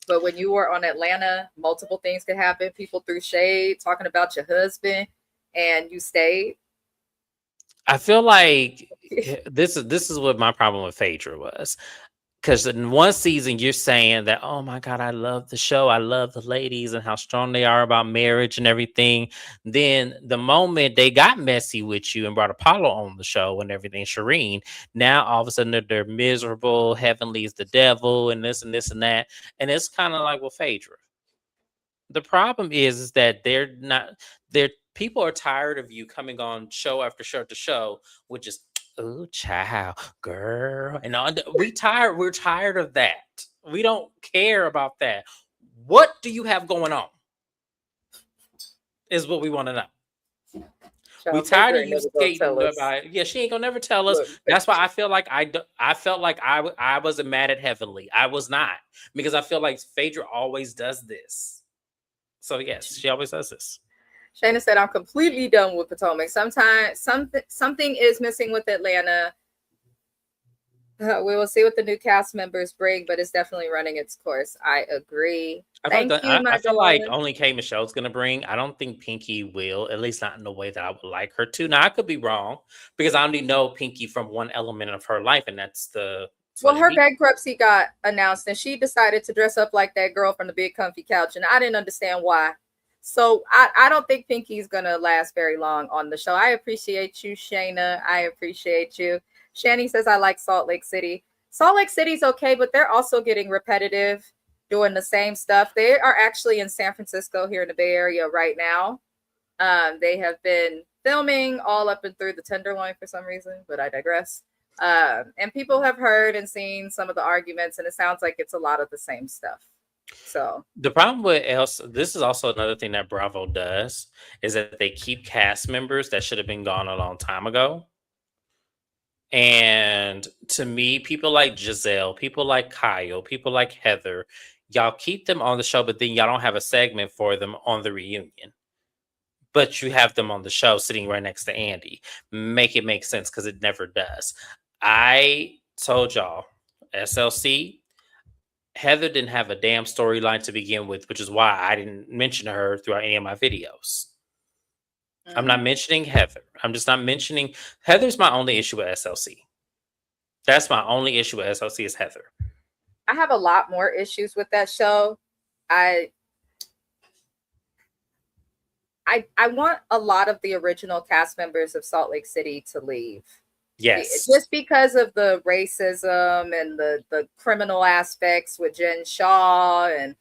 But when you were on Atlanta, multiple things could happen. People threw shade, talking about your husband, and you stayed. I feel like this is what my problem with Phaedra was. Because in one season, you're saying that, oh my God, I love the show. I love the ladies and how strong they are about marriage and everything. Then the moment they got messy with you and brought Apollo on the show and everything, Shireen, now all of a sudden they're miserable. Heavenly is the devil and this and this and that. And it's kind of like, well, Phaedra. The problem is that people are tired of you coming on show after show after show, which is, oh, child, girl, and all. We're tired of that. We don't care about that. What do you have going on? Is what we want to know. We tired of you skating about. Yeah, she ain't gonna never tell us. Look, that's why I feel like I felt like I wasn't mad at Heavenly. I was not, because I feel like Phaedra always does this. So yes, she always does this. Shayna said, I'm completely done with Potomac. Sometimes something is missing with Atlanta. We will see what the new cast members bring, but it's definitely running its course. I agree. I feel like only K Michelle's going to bring. I don't think Pinky will, at least not in the way that I would like her to. Now, I could be wrong because I only know Pinky from one element of her life, and that's the... Well, her bankruptcy got announced, and she decided to dress up like that girl from the Big Comfy Couch, and I didn't understand why. So I don't think Pinky's going to last very long on the show. I appreciate you, Shayna. I appreciate you. Shani says, I like Salt Lake City. Salt Lake City's okay, but they're also getting repetitive, doing the same stuff. They are actually in San Francisco here in the Bay Area right now. They have been filming all up and through the Tenderloin for some reason, but I digress. And people have heard and seen some of the arguments, and it sounds like it's a lot of the same stuff. So the problem with this is also another thing that Bravo does, is that they keep cast members that should have been gone a long time ago. And to me, people like Giselle, people like Kyle, people like Heather, y'all keep them on the show, but then y'all don't have a segment for them on the reunion. But you have them on the show sitting right next to Andy. Make it make sense, because it never does. I told y'all, SLC, Heather didn't have a damn storyline to begin with, which is why I didn't mention her throughout any of my videos. I'm not mentioning Heather. I'm just not mentioning... Heather's my only issue with SLC. That's my only issue with SLC is Heather. I have a lot more issues with that show. I want a lot of the original cast members of Salt Lake City to leave. Yes. Just because of the racism and the criminal aspects with Jen Shaw and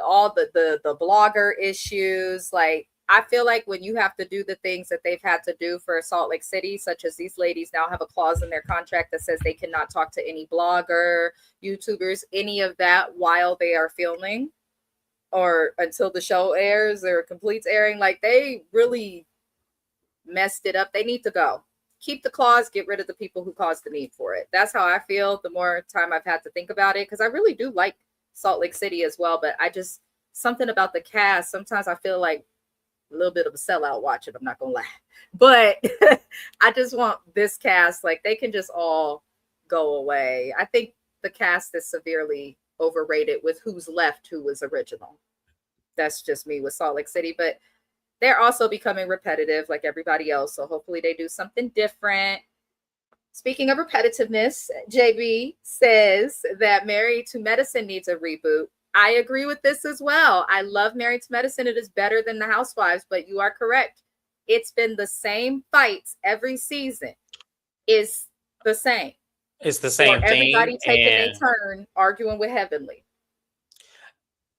all the blogger issues. Like, I feel like when you have to do the things that they've had to do for Salt Lake City, such as these ladies now have a clause in their contract that says they cannot talk to any blogger, YouTubers, any of that while they are filming or until the show airs or completes airing. Like, they really messed it up. They need to go. Keep the clause, get rid of the people who caused the need for it. That's how I feel the more time I've had to think about it, because I really do like Salt Lake City as well, but I just, something about the cast, sometimes I feel like a little bit of a sellout watching, I'm not gonna lie. But I just want this cast, like, they can just all go away. I think the cast is severely overrated with who's left, who was original. That's just me with Salt Lake City, but they're also becoming repetitive like everybody else. So hopefully they do something different. Speaking of repetitiveness, JB says that Married to Medicine needs a reboot. I agree with this as well. I love Married to Medicine. It is better than The Housewives, but you are correct. It's been the same fights every season. Is the same. It's the same thing. Everybody taking a turn arguing with Heavenly.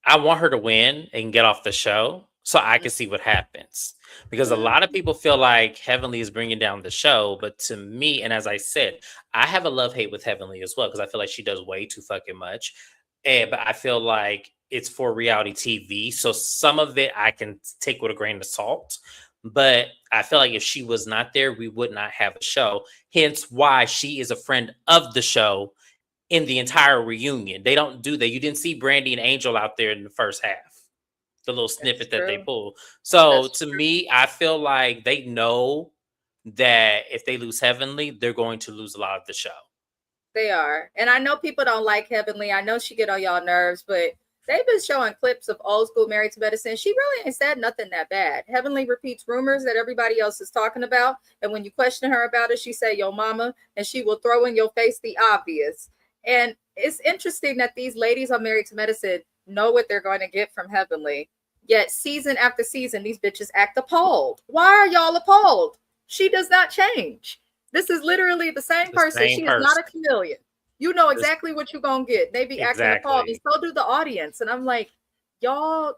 I want her to win and get off the show so I can see what happens. Because a lot of people feel like Heavenly is bringing down the show. But to me, and as I said, I have a love-hate with Heavenly as well, because I feel like she does way too fucking much. But I feel like it's for reality TV. So some of it I can take with a grain of salt. But I feel like if she was not there, we would not have a show. Hence why she is a friend of the show in the entire reunion. They don't do that. You didn't see Brandy and Angel out there in the first half. The little snippet that they pull. So to me, I feel like they know that if they lose Heavenly, they're going to lose a lot of the show. They are. And I know people don't like Heavenly. I know she get on y'all nerves, but they've been showing clips of old school Married to Medicine. She really ain't said nothing that bad. Heavenly repeats rumors that everybody else is talking about. And when you question her about it, she say, yo mama, and she will throw in your face the obvious. And it's interesting that these ladies on Married to Medicine know what they're going to get from Heavenly. Yet season after season, these bitches act appalled. Why are y'all appalled? She does not change. This is literally the same person. She is not a chameleon. You know exactly what you're going to get. They be acting appalled. And so do the audience. And I'm like, y'all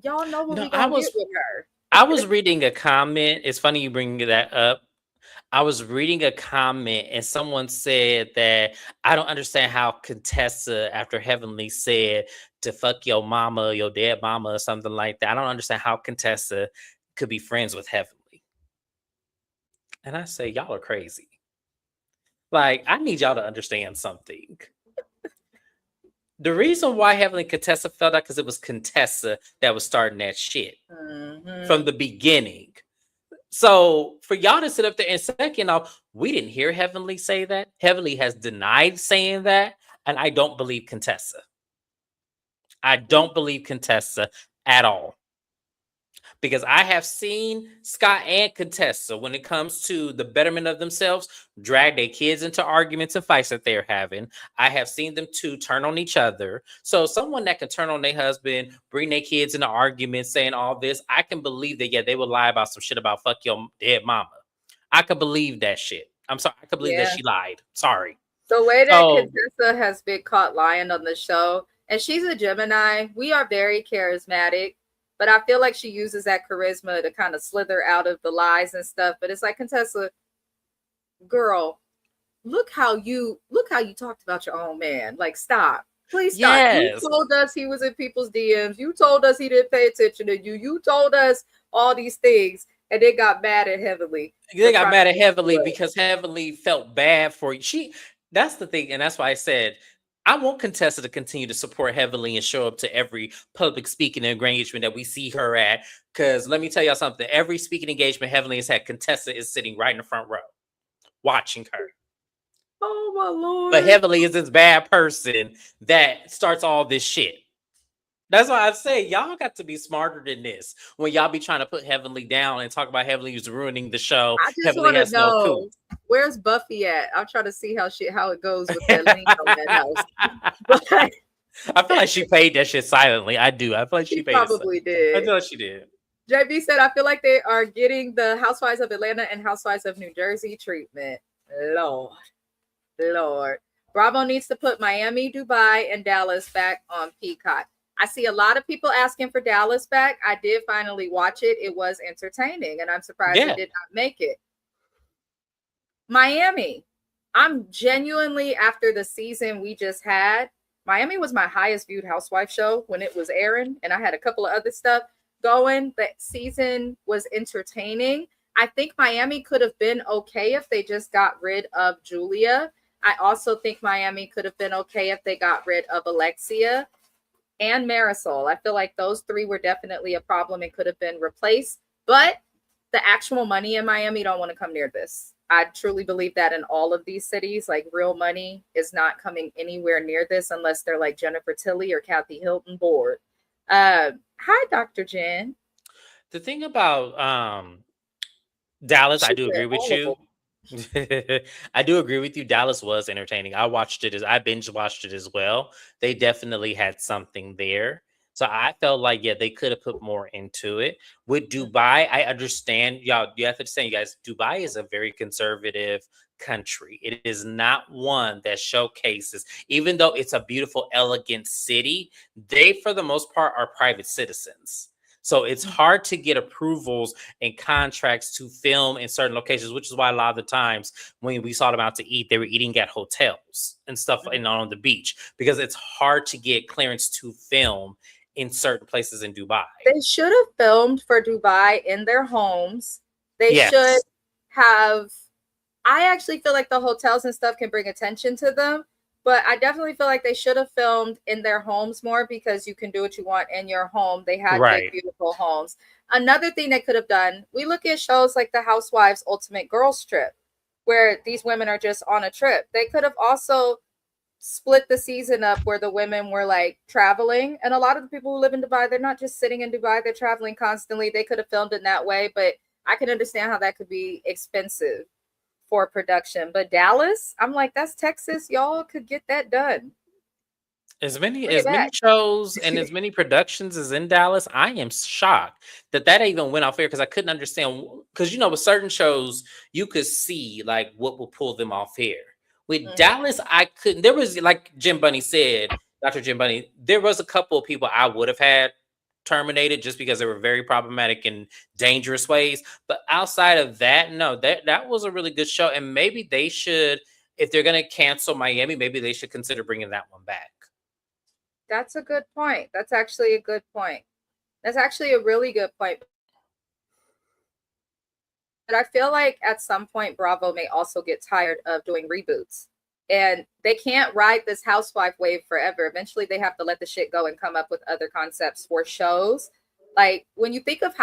know what we going to get with her. I was reading a comment. It's funny you bring that up. I was reading a comment and someone said that I don't understand how Contessa, after Heavenly said to fuck your mama, your dead mama, or something like that, I don't understand how Contessa could be friends with Heavenly. And I say, y'all are crazy. Like, I need y'all to understand something. The reason why Heavenly and Contessa felt out because it was Contessa that was starting that shit from the beginning. So for y'all to sit up there and second off, we didn't hear Heavenly say that. Heavenly has denied saying that. And I don't believe Contessa. I don't believe Contessa at all. Because I have seen Scott and Contessa, when it comes to the betterment of themselves, drag their kids into arguments and fights that they're having. I have seen them two turn on each other. So someone that can turn on their husband, bring their kids into arguments, saying all this, I can believe that, yeah, they will lie about some shit about fuck your dead mama. I could believe that shit. I'm sorry. I could believe that she lied. Sorry. The way that Contessa has been caught lying on the show, and she's a Gemini, we are very charismatic. But I feel like she uses that charisma to kind of slither out of the lies and stuff. But it's like, Contessa, girl, look how you talked about your own man. Like, stop. Please stop. Yes. You told us he was in people's DMs. You told us he didn't pay attention to you. You told us all these things. And they got mad at Heavenly. They got mad at Heavenly because Heavenly felt bad for you. That's the thing. And that's why I said, I want Contessa to continue to support Heavenly and show up to every public speaking engagement that we see her at. Because let me tell y'all something. Every speaking engagement Heavenly has had, Contessa is sitting right in the front row watching her. Oh, my Lord. But Heavenly is this bad person that starts all this shit. That's why I say y'all got to be smarter than this when y'all be trying to put Heavenly down and talk about Heavenly who's ruining the show. I just want to know, where's Buffy at? I'm trying to see how it goes with that link on that house. But I feel like she paid that shit silently. I do. I feel like she paid probably did. I know she did. JB said, I feel like they are getting the Housewives of Atlanta and Housewives of New Jersey treatment. Lord. Bravo needs to put Miami, Dubai, and Dallas back on Peacock. I see a lot of people asking for Dallas back. I did finally watch it. It was entertaining, and I'm surprised it did not make it. Miami. I'm genuinely, after the season we just had, Miami was my highest viewed housewife show when it was airing, and I had a couple of other stuff going. That season was entertaining. I think Miami could have been okay if they just got rid of Julia. I also think Miami could have been okay if they got rid of Alexia and Marisol. I feel like those three were definitely a problem and could have been replaced. But the actual money in Miami don't want to come near this. I truly believe that in all of these cities, like real money is not coming anywhere near this unless they're like Jennifer Tilly or Kathy Hilton board. Hi, Dr. Jen. The thing about Dallas, I do agree with you. I do agree with you. Dallas was entertaining. I binge watched it as well. They definitely had something there. So I felt like, yeah, they could have put more into it. With Dubai, I understand, y'all. You have to say, you guys, Dubai is a very conservative country. It is not one that showcases, even though it's a beautiful, elegant city, they, for the most part, are private citizens. So it's hard to get approvals and contracts to film in certain locations, which is why a lot of the times when we saw them out to eat, they were eating at hotels and stuff and on the beach, because it's hard to get clearance to film in certain places in Dubai. They should have filmed for Dubai in their homes. They should have. I actually feel like the hotels and stuff can bring attention to them, but I definitely feel like they should have filmed in their homes more, because you can do what you want in your home. They had big, beautiful homes. Another thing they could have done, we look at shows like the Housewives Ultimate Girls Trip, where these women are just on a trip. They could have also split the season up where the women were like traveling. And a lot of the people who live in Dubai, they're not just sitting in Dubai, they're traveling constantly. They could have filmed in that way, but I can understand how that could be expensive for production. But Dallas, I'm like, that's Texas. Y'all could get that done. As many shows and as many productions as in Dallas, I am shocked that even went off air, because I couldn't understand. Because with certain shows, you could see like what will pull them off air. With Dallas, I couldn't. There was, like Jim Bunny said, Dr. Jim Bunny, there was a couple of people I would have had terminated just because they were very problematic in dangerous ways. But outside of that, no, that was a really good show, and maybe they should, if they're going to cancel Miami, maybe they should consider bringing that one back. That's a good point. That's actually a good point. That's actually a really good point. But I feel like at some point, Bravo may also get tired of doing reboots. And they can't ride this housewife wave forever. Eventually, they have to let the shit go and come up with other concepts for shows. Like when you think of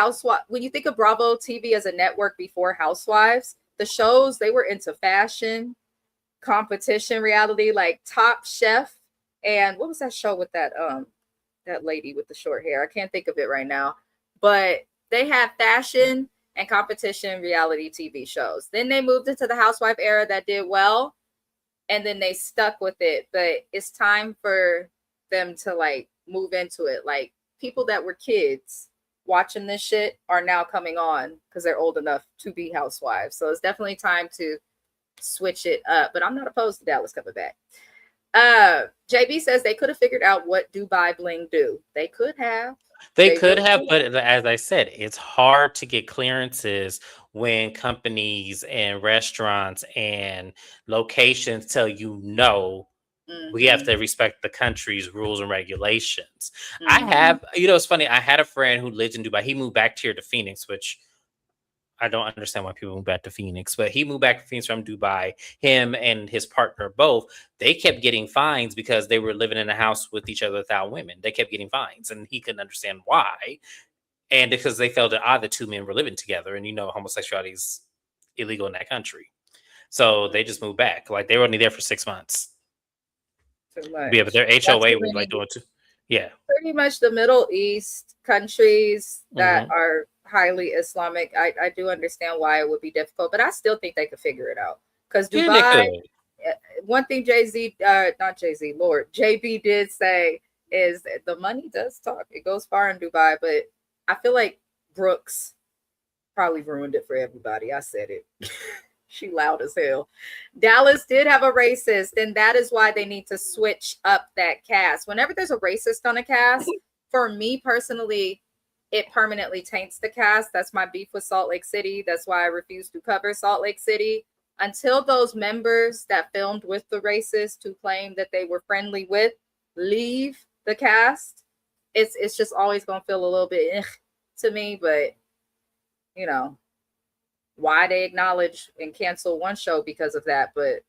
when you think of Bravo TV as a network before Housewives, the shows, they were into fashion, competition, reality, like Top Chef. And what was that show with that lady with the short hair? I can't think of it right now. But they had fashion and competition reality TV shows. Then they moved into the housewife era that did well, and then they stuck with it. But it's time for them to like move into it. Like people that were kids watching this shit are now coming on because they're old enough to be housewives. So it's definitely time to switch it up. But I'm not opposed to Dallas coming back. JB says they could have figured out what Dubai bling do. They could have. They could have, but as I said, it's hard to get clearances when companies and restaurants and locations tell you no. We have to respect the country's rules and regulations. I have, it's funny. I had a friend who lived in Dubai. He moved back here to Phoenix, which I don't understand why people move back to Phoenix, but he moved back to Phoenix from Dubai. Him and his partner both, they kept getting fines because they were living in a house with each other without women. They kept getting fines, and he couldn't understand why. And because they felt that the two men were living together, and homosexuality is illegal in that country. So they just moved back. Like they were only there for 6 months. Yeah, but their HOA was like doing too. Yeah. Pretty much the Middle East countries that are highly Islamic. I do understand why it would be difficult, but I still think they could figure it out. Because Dubai, one thing JB did say is that the money does talk. It goes far in Dubai, but I feel like Brooks probably ruined it for everybody. I said it. She loud as hell. Dallas did have a racist, and that is why they need to switch up that cast. Whenever there's a racist on a cast, for me personally, it permanently taints the cast. That's my beef with Salt Lake City. That's why I refuse to cover Salt Lake City until those members that filmed with the racist who claim that they were friendly with leave the cast. It's just always gonna feel a little bit to me, but you know why they acknowledge and cancel one show because of that, but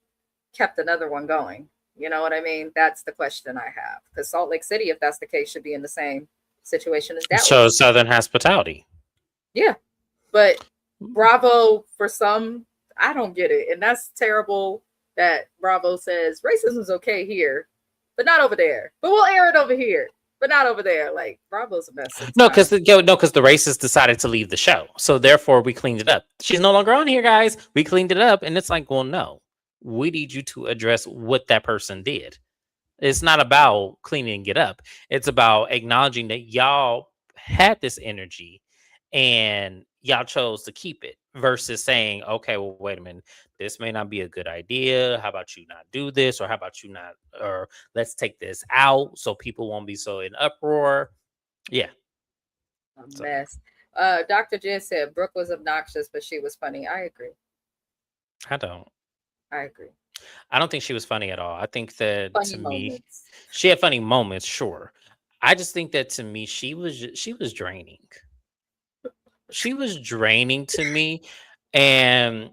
kept another one going. You know what I mean? That's the question I have. Because Salt Lake City, if that's the case, should be in the same situation as So Dallas. Southern hospitality. Yeah. But Bravo, for some, I don't get it. And that's terrible that Bravo says racism's okay here, but not over there. But we'll air it over here, but not over there. Like, Bravo's a mess sometimes. No, because the racist decided to leave the show, so therefore we cleaned it up. She's no longer on here, guys. We cleaned it up, and it's like, well, no, we need you to address what that person did. It's not about cleaning it up. It's about acknowledging that y'all had this energy and y'all chose to keep it versus saying, okay, well, wait a minute, this may not be a good idea. How about you not do this? Or how about you not, or let's take this out so people won't be so in uproar. Yeah. A mess. Dr. Jen said Brooke was obnoxious, but she was funny. I agree. I don't. I agree. I don't think she was funny at all. I think that Funny to moments. me, she had funny moments, sure. I just think that to me, she was draining. She was draining to me. And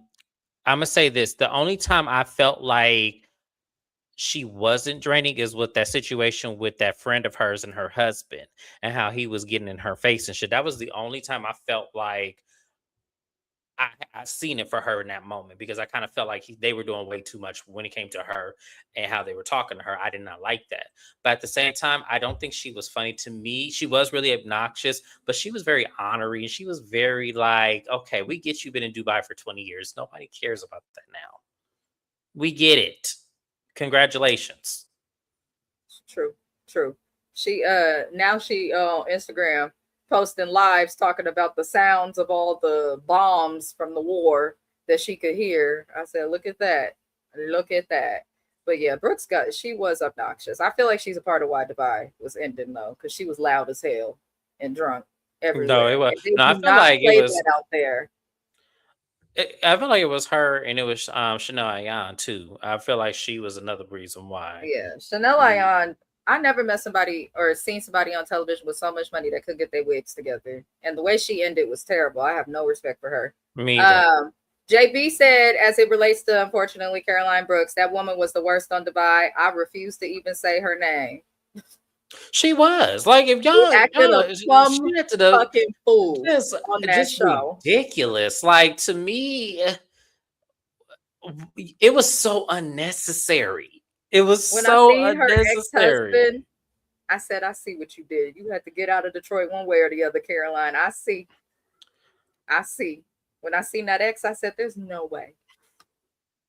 I'm gonna say this: the only time I felt like she wasn't draining is with that situation with that friend of hers and her husband, and how he was getting in her face and shit. That was the only time I felt like I seen it for her in that moment, because I kind of felt like they were doing way too much when it came to her and how they were talking to her. I did not like that. But at the same time, I don't think she was funny to me. She was really obnoxious, but she was very honorary, and she was very like, okay, we get you've been in Dubai for 20 years. Nobody cares about that now. We get it. Congratulations. True. She now she on Instagram posting lives talking about the sounds of all the bombs from the war that she could hear. I said, look at that. Look at that. But yeah, she was obnoxious. I feel like she's a part of why Dubai was ending though, because she was loud as hell and drunk everywhere. No, it was. And they No, I do feel not like it play was. that out there. I feel like it was her, and it was Chanel Ayan too. I feel like she was another reason why. Yeah, Chanel Ayan. I never met somebody or seen somebody on television with so much money that could get their wigs together. And the way she ended was terrible. I have no respect for her. Me either. JB said, as it relates to, unfortunately, Caroline Brooks, that woman was the worst on Dubai. I refuse to even say her name. She was like, if She acted a plum fucking fool on that show. Ridiculous. Like, to me, it was so unnecessary. It was when so I seen her unnecessary. ex-husband, I said, I see what you did. You had to get out of Detroit one way or the other, Caroline. I see. When I seen that ex, I said, there's no way.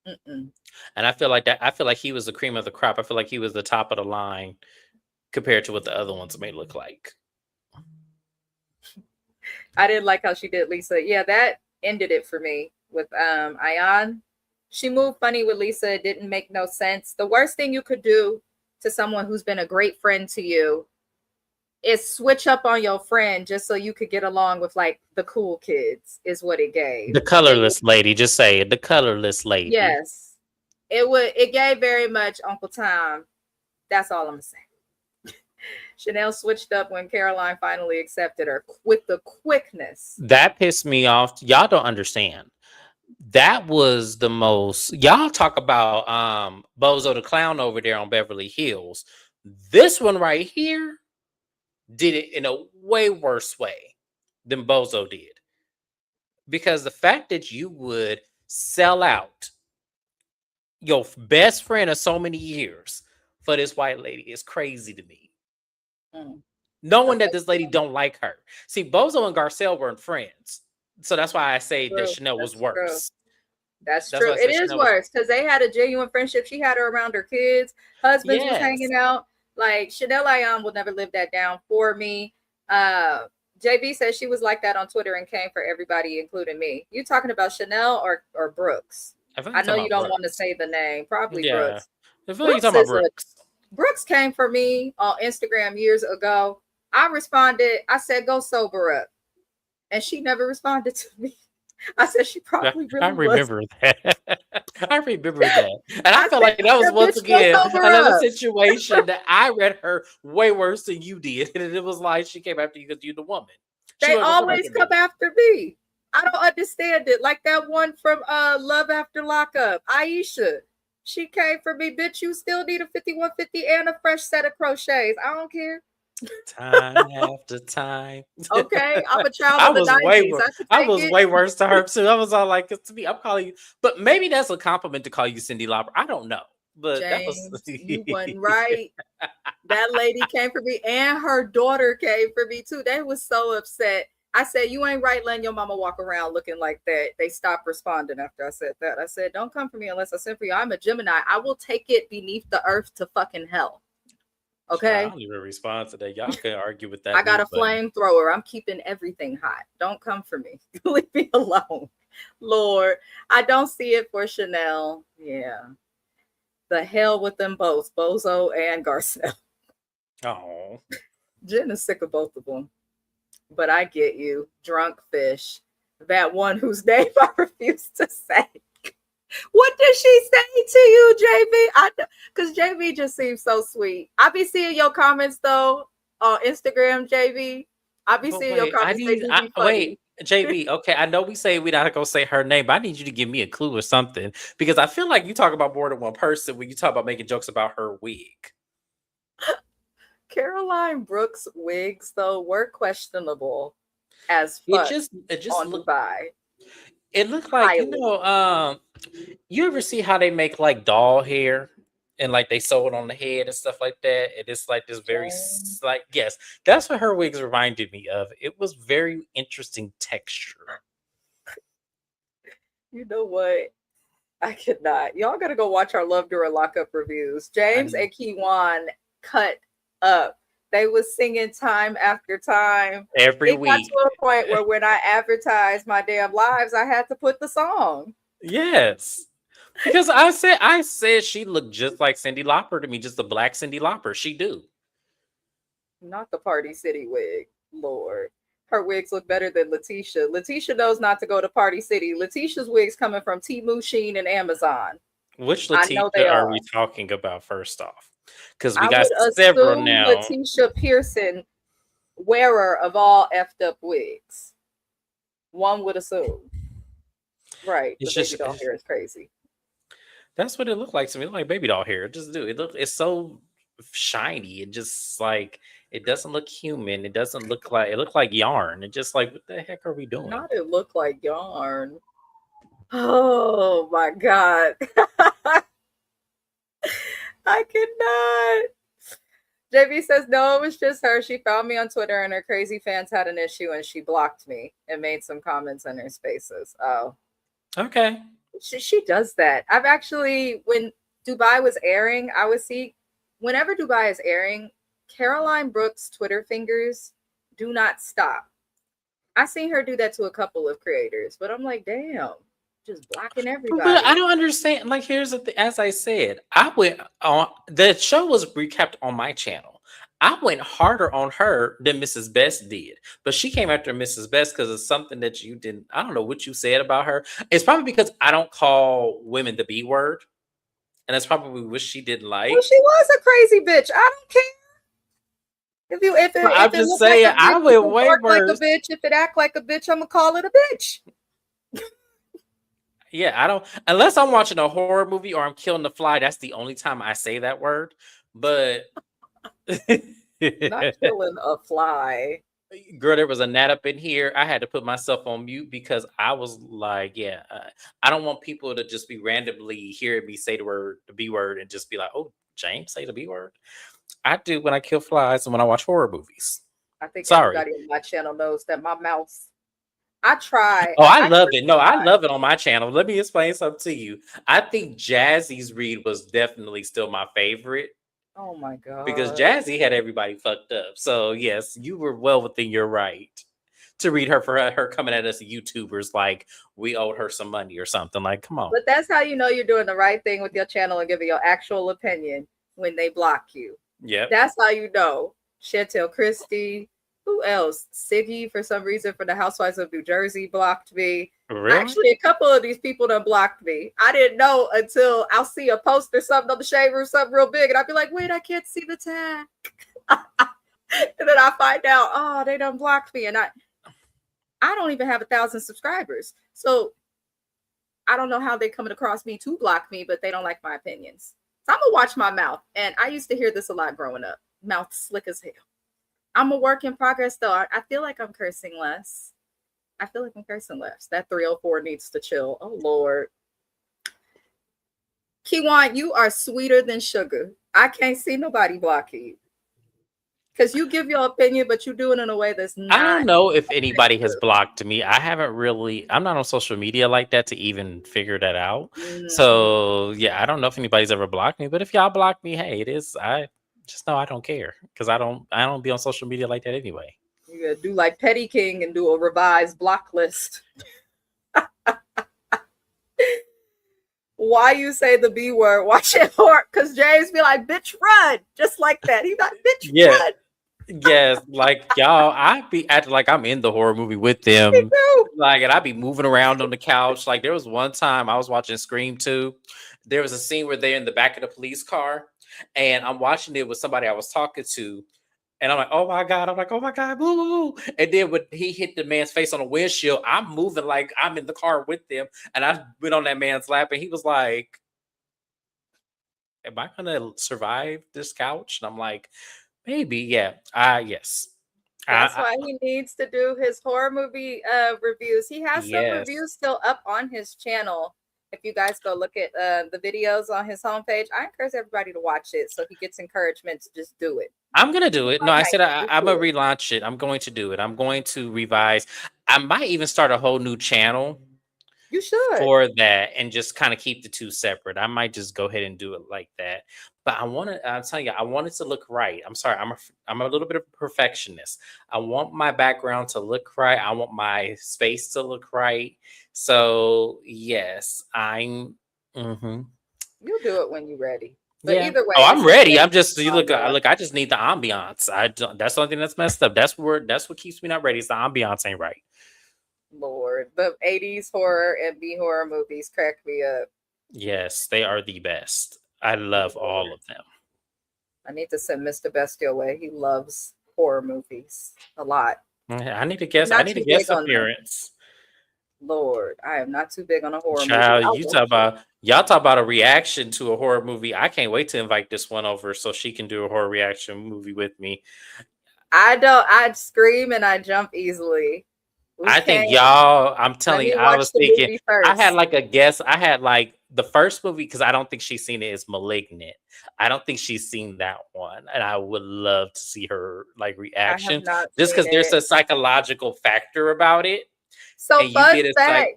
And I feel like that. I feel like he was the cream of the crop. I feel like he was the top of the line compared to what the other ones may look like. I didn't like how she did Lisa. Yeah, that ended it for me with Ayan. She moved funny with Lisa. It didn't make no sense. The worst thing you could do to someone who's been a great friend to you is switch up on your friend just so you could get along with like the cool kids, is what it gave. The colorless lady, just say it. The colorless lady. Yes. It gave very much Uncle Tom. That's all I'm saying. Chanel switched up when Caroline finally accepted her with the quickness. That pissed me off. Y'all don't understand. That was the most. Y'all talk about Bozo the Clown over there on Beverly Hills. This one right here did it in a way worse way than Bozo did. Because the fact that you would sell out your best friend of so many years for this white lady is crazy to me. Knowing that this lady don't like her. See, Bozo and Garcelle weren't friends. So that's why I say that Chanel was worse. That's true. It is worse because they had a genuine friendship. She had her around her kids. Husbands was hanging out. Like, Chanel Ayan will never live that down for me. JB says she was like that on Twitter and came for everybody, including me. You talking about Chanel or Brooks? I know you don't want to say the name. Probably Brooks. I feel like you're talking about Brooks. Brooks came for me on Instagram years ago. I responded, I said, go sober up. And she never responded to me. I said she probably I really was. remember that. I remember that. And I I felt said, like that was once bitch, go again sober another up. situation that I read her way worse than you did. And it was like she came after you because you're the woman. She They wasn't gonna come always after come me. after me. I don't understand it. Like that one from Love After Lockup, Aisha. She came for me, bitch. You still need a 5150 and a fresh set of crochets. I don't care. Time after time. Okay, I'm a child of the 90s. I could I take was it. way worse to her too. I was all like, to me, I'm calling you, but maybe that's a compliment to call you Cindy Lauper. I don't know, but that was James, you wasn't right. That lady came for me, and her daughter came for me too. They was so upset. I said, you ain't right letting your mama walk around looking like that. They stopped responding after I said that. I said, don't come for me unless I send for you. I'm a Gemini. I will take it beneath the earth to fucking hell. I Okay? don't even respond to that. Y'all can argue with that I got a mute button. flamethrower. I'm keeping everything hot. Don't come for me. Leave me alone. Lord, I don't see it for Chanel. Yeah. The hell with them both, Bozo and Garcelle. Oh, Jen is sick of both of them. But I get you. Drunk fish. That one whose name I refuse to say. What did she say to you, JB? Because JB just seems so sweet. I be seeing your comments though on Instagram, JB. I be but seeing your comments. They do be funny. wait, JB. Okay, I know we say we're not gonna say her name, but I need you to give me a clue or something because I feel like you talk about more than one person when you talk about making jokes about her wig. Caroline Brooks' wigs, though, were questionable as It fuck just it just on looked Dubai. it looked like Highly. you ever see how they make like doll hair and like they sew it on the head and stuff like that? And it's like this very Jane, like yes, that's what her wigs reminded me of. It was very interesting texture. you know what? I could not. Y'all gotta go watch our Love During Lockup reviews. James And and Kiwan cut up. They was singing time after time. every It got week. to a point where when I advertised my damn lives, I had to put the song. Yes. Because I said she looked just like Cindy Lauper to me, just a black Cindy Lauper. She do. Not the Party City wig. Lord. Her wigs look better than Letitia. Letitia knows not to go to Party City. Letitia's wigs coming from Temu, Sheen, and Amazon. Which I know they Letitia are we are. talking about first off? Because we I got would several assume now. Letitia Pearson, wearer of all effed up wigs. One would assume. Right. The It's baby just doll hair is crazy. that's what it looked like to me. It looked like baby doll hair. It just do. It's so shiny. It just like it doesn't look human. It doesn't look like it looked like yarn. It just like what the heck are we doing? Not it look like yarn. Oh my God. I cannot. JB says, no, it was just her. She found me on Twitter and her crazy fans had an issue and she blocked me and made some comments in her spaces. Oh, Okay. she does that. I've actually, when Dubai was airing, I would see, whenever Dubai is airing, Caroline Brooks' Twitter fingers do not stop. I seen her do that to a couple of creators, but I'm like, damn, just blocking But I everybody. don't understand. Like, here's the thing. As I said, I went on the show was recapped on my channel. I went harder on her than Mrs. Best did, but she came after Mrs. Best because of something that you didn't. I don't know what you said about her. It's probably because I don't call women the B word, and that's probably what she didn't Well, like. she was a crazy bitch. I don't care. But If I'm it just look like saying, a I bitch, if went it way bark like a worse. bitch, if it act like a bitch, I'm gonna call it a bitch. Yeah, I don't unless I'm watching a horror movie or I'm killing the fly. That's the only time I say that word. But Not killing a fly. girl, there was a gnat up in here. I had to put myself on mute because I was like, yeah, I don't want people to just be randomly hearing me say the B word, and just be like, oh, James, say the B word. I do when I kill flies and when I watch horror movies. I think Sorry. everybody on my channel knows that my mouth. I try. Oh, I I love it. truly No, I try. love it on my channel. Let me explain something to you. I think Jazzy's read was definitely still my favorite Oh my because god. Jazzy had everybody fucked up. So yes, you were well within your right to read her for her coming at us YouTubers like we owed her some money or something. Like, come on. But that's how you know you're doing the right thing with your channel and giving your actual opinion when they block you. Yep. That's how you know. Chantel Christie. Who else? Siggy, for some reason, for the Housewives of New Jersey, blocked me. Really? Actually, a couple of these people done blocked me. I didn't know until I'll see a post or something on the shade room, something real big, and I'll be like, wait, I can't see the tag. And then I find out, oh, they done blocked me. And I don't even have 1,000 subscribers. So I don't know how they're coming across me to block me, but they don't like my opinions. So I'm gonna watch my mouth. And I used to hear this a lot growing up. Mouth slick as hell. I'm a work in progress though. I feel like I'm cursing less. I feel like I'm cursing less. That 304 needs to chill. Oh Lord. Kiwan, you are sweeter than sugar. I can't see nobody block you. Because you give your opinion, but you do it in a way that's I don't not. know if anybody has blocked me. I haven't really. I'm not on social media like that to even figure that out. Mhm. So yeah, I don't know if anybody's ever blocked me. But if y'all block me, hey, it is. I just know I don't care because I don't. I don't be on social media like that anyway. You gotta do like Petty King and do a revised block list. Why you say the B word? Watch it work. Because James be like, bitch, run. Just like that. He like, bitch, Yeah. run. Yes, like y'all, I be acting like I'm in the horror movie with Me them. too. Like, and I be moving around on the couch. Like, there was one time I was watching Scream 2. There was a scene where they're in the back of the police car, and I'm watching it with somebody I was talking to, and I'm like, oh my God. I'm like, oh my God, boo, boo, boo. And then when he hit the man's face on the windshield, I'm moving like I'm in the car with them, and I went on that man's lap, and he was like, am I gonna survive this couch? And I'm like, maybe, yeah. Yes. That's I why he needs to do his horror movie reviews. He has some yes. reviews still up on his channel. If you guys go look at the videos on his homepage, I encourage everybody to watch it so he gets encouragement to just do it. I'm gonna do it. No, I said Just I'm gonna do it. relaunch it. I'm going to do it. I'm going to revise. I might even start a whole new channel You should. for that and just kind of keep the two separate. I might just go ahead and do it like that. But I want to. I'm telling you, I want it to look right. I'm sorry. I'm a little bit of a perfectionist. I want my background to look right. I want my space to look right. So yes, I'm. hmm You'll do it when you're ready. But Yeah. either Oh, way, I'm this has ready. been I'm just you look. phenomenal. Look. I just need the ambiance. I don't, that's the only thing that's messed up. That's what keeps me not ready. Is the ambiance ain't right. Lord, the 80s horror and B horror movies crack me up. Yes, they are the best. I love all Lord. of them. I need to send Mr. Bestial away. He loves horror movies a lot. I need a I'm guest. I not need a too big guest on them. appearance. Lord, I am not too big on a horror movie. Child, I'll you talk watch it. about y'all talk about a reaction to a horror movie. I can't wait to invite this one over so she can do a horror reaction movie with me. I don't. I'd scream and I jump easily. We I can't. think y'all, I'm Let telling you, me I watch was the thinking, movie I had first. like a guess. I had like the first movie because I don't think she's seen it is Malignant. I don't think she's seen that one. And I would love to see her like I have reaction not just seen because there's it. a psychological factor about it. So, And you fun get it like, fact: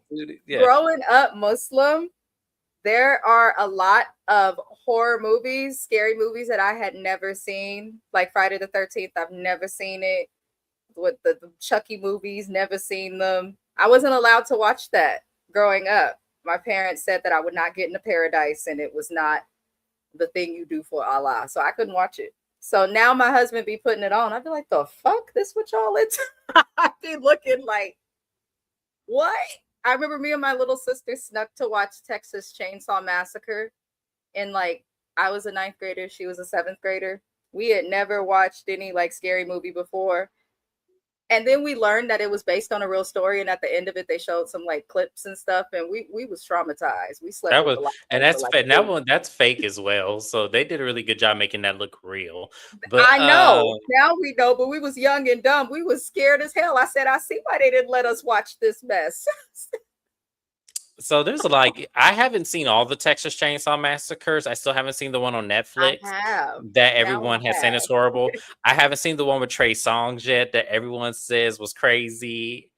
yeah. growing up Muslim, there are a lot of horror movies, scary movies that I had never seen. Like Friday the 13th, I've never seen it. With the Chucky movies, never seen them. I wasn't allowed to watch that growing up. My parents said that I would not get into paradise and it was not the thing you do for Allah. So I couldn't watch it. So now my husband be putting it on. I'd be like, the fuck? This what y'all into? I'd be looking like, what? I remember me and my little sister snuck to watch Texas Chainsaw Massacre. And like, I was a ninth grader, she was a seventh grader. We had never watched any like scary movie before. And then we learned that it was based on a real story. And at the end of it, they showed some like clips and stuff. And we was traumatized. We slept That with was the lights and on for that's like that 2 one that's fake as well. So they did a really good job making that look real. But I know. Now we know, but we was young and dumb. We was scared as hell. I said, I see why they didn't let us watch this mess. so there's like I haven't seen all the Texas Chainsaw Massacres. I still haven't seen the one on I Netflix have. that Now everyone I has saying is have. horrible. I haven't seen the one with Trey Songz yet that everyone says was crazy.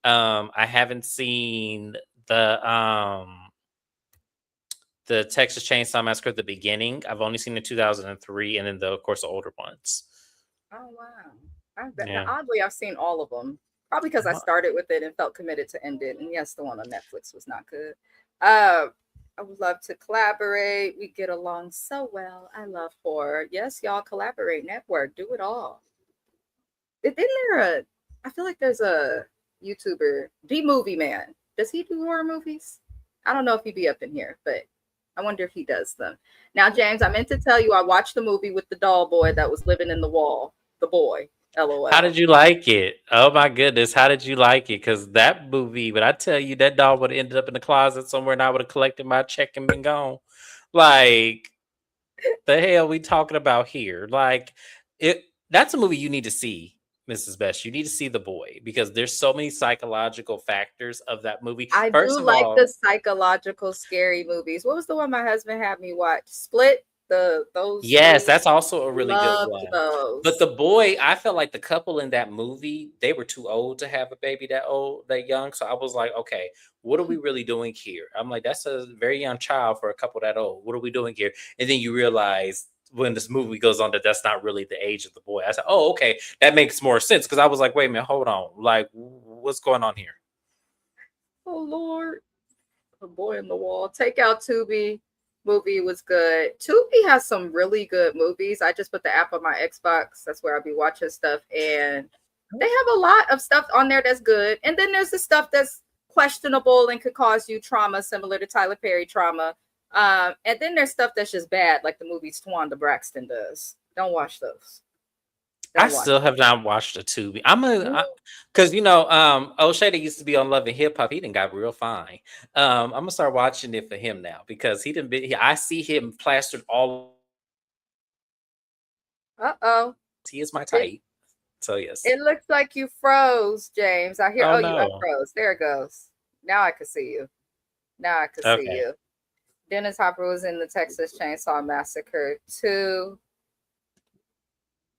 I haven't seen the Texas Chainsaw Massacre at the beginning. I've only seen the 2003 and then the of course the older ones. Oh wow. Yeah. Oddly, I've seen all of them. Probably because I started with it and felt committed to end it. And yes, the one on Netflix was not good. Uh, I would love to collaborate. We get along so well. I love horror. Yes, y'all collaborate, network, do it all. Isn't there a? I feel like there's a YouTuber, B Movie Man. Does he do horror movies? I don't know if he'd be up in here, but I wonder if he does them. Now, James, I meant to tell you I watched the movie with the doll boy that was living in the wall. The boy, How LOL. did you like it? Oh my goodness, how did you like it? Because that movie, but I tell you, that dog would have ended up in the closet somewhere, and I would have collected my check and been gone. Like, the hell we talking about here? Like, it. That's a movie you need to see, Mrs. Best. You need to see The Boy because there's so many psychological factors of that movie. I First do of like the all, psychological scary movies. What was the one my husband had me watch? Split. Those yes, two. that's also a really good Loved one. But those. The Boy, I felt like the couple in that movie, they were too old to have a baby that old, that young. So I was like, okay, what are we really doing here? I'm like, that's a very young child for a couple that old. What are we doing here? And then you realize when this movie goes on that that's not really the age of the boy. I said, oh, okay, that makes more sense. Because I was like, wait a minute, hold on. Like, what's going on here? Oh Lord. A Boy in the Wall. Take Out Tubi movie was good. Tubi has some really good movies. I just put the app on my Xbox. That's where I'll be watching stuff. And they have a lot of stuff on there that's good. And then there's the stuff that's questionable and could cause you trauma, similar to Tyler Perry trauma. And then there's stuff that's just bad, like the movies Twanda Braxton does. Don't watch those. I Don't watch still have not watched a Tubi. I'm them. a because O'Shea that used to be on Love and Hip Hop. He didn't got real fine. I'm gonna start watching it for him now because he didn't. I see him plastered all. Uh-oh. He is my It, type. So yes. it looks like you froze, James. I hear, Oh oh, you no. unfroze. There it goes. Now I can see you. Now I can see Okay. you. Dennis Hopper was in the Texas Chainsaw Massacre too.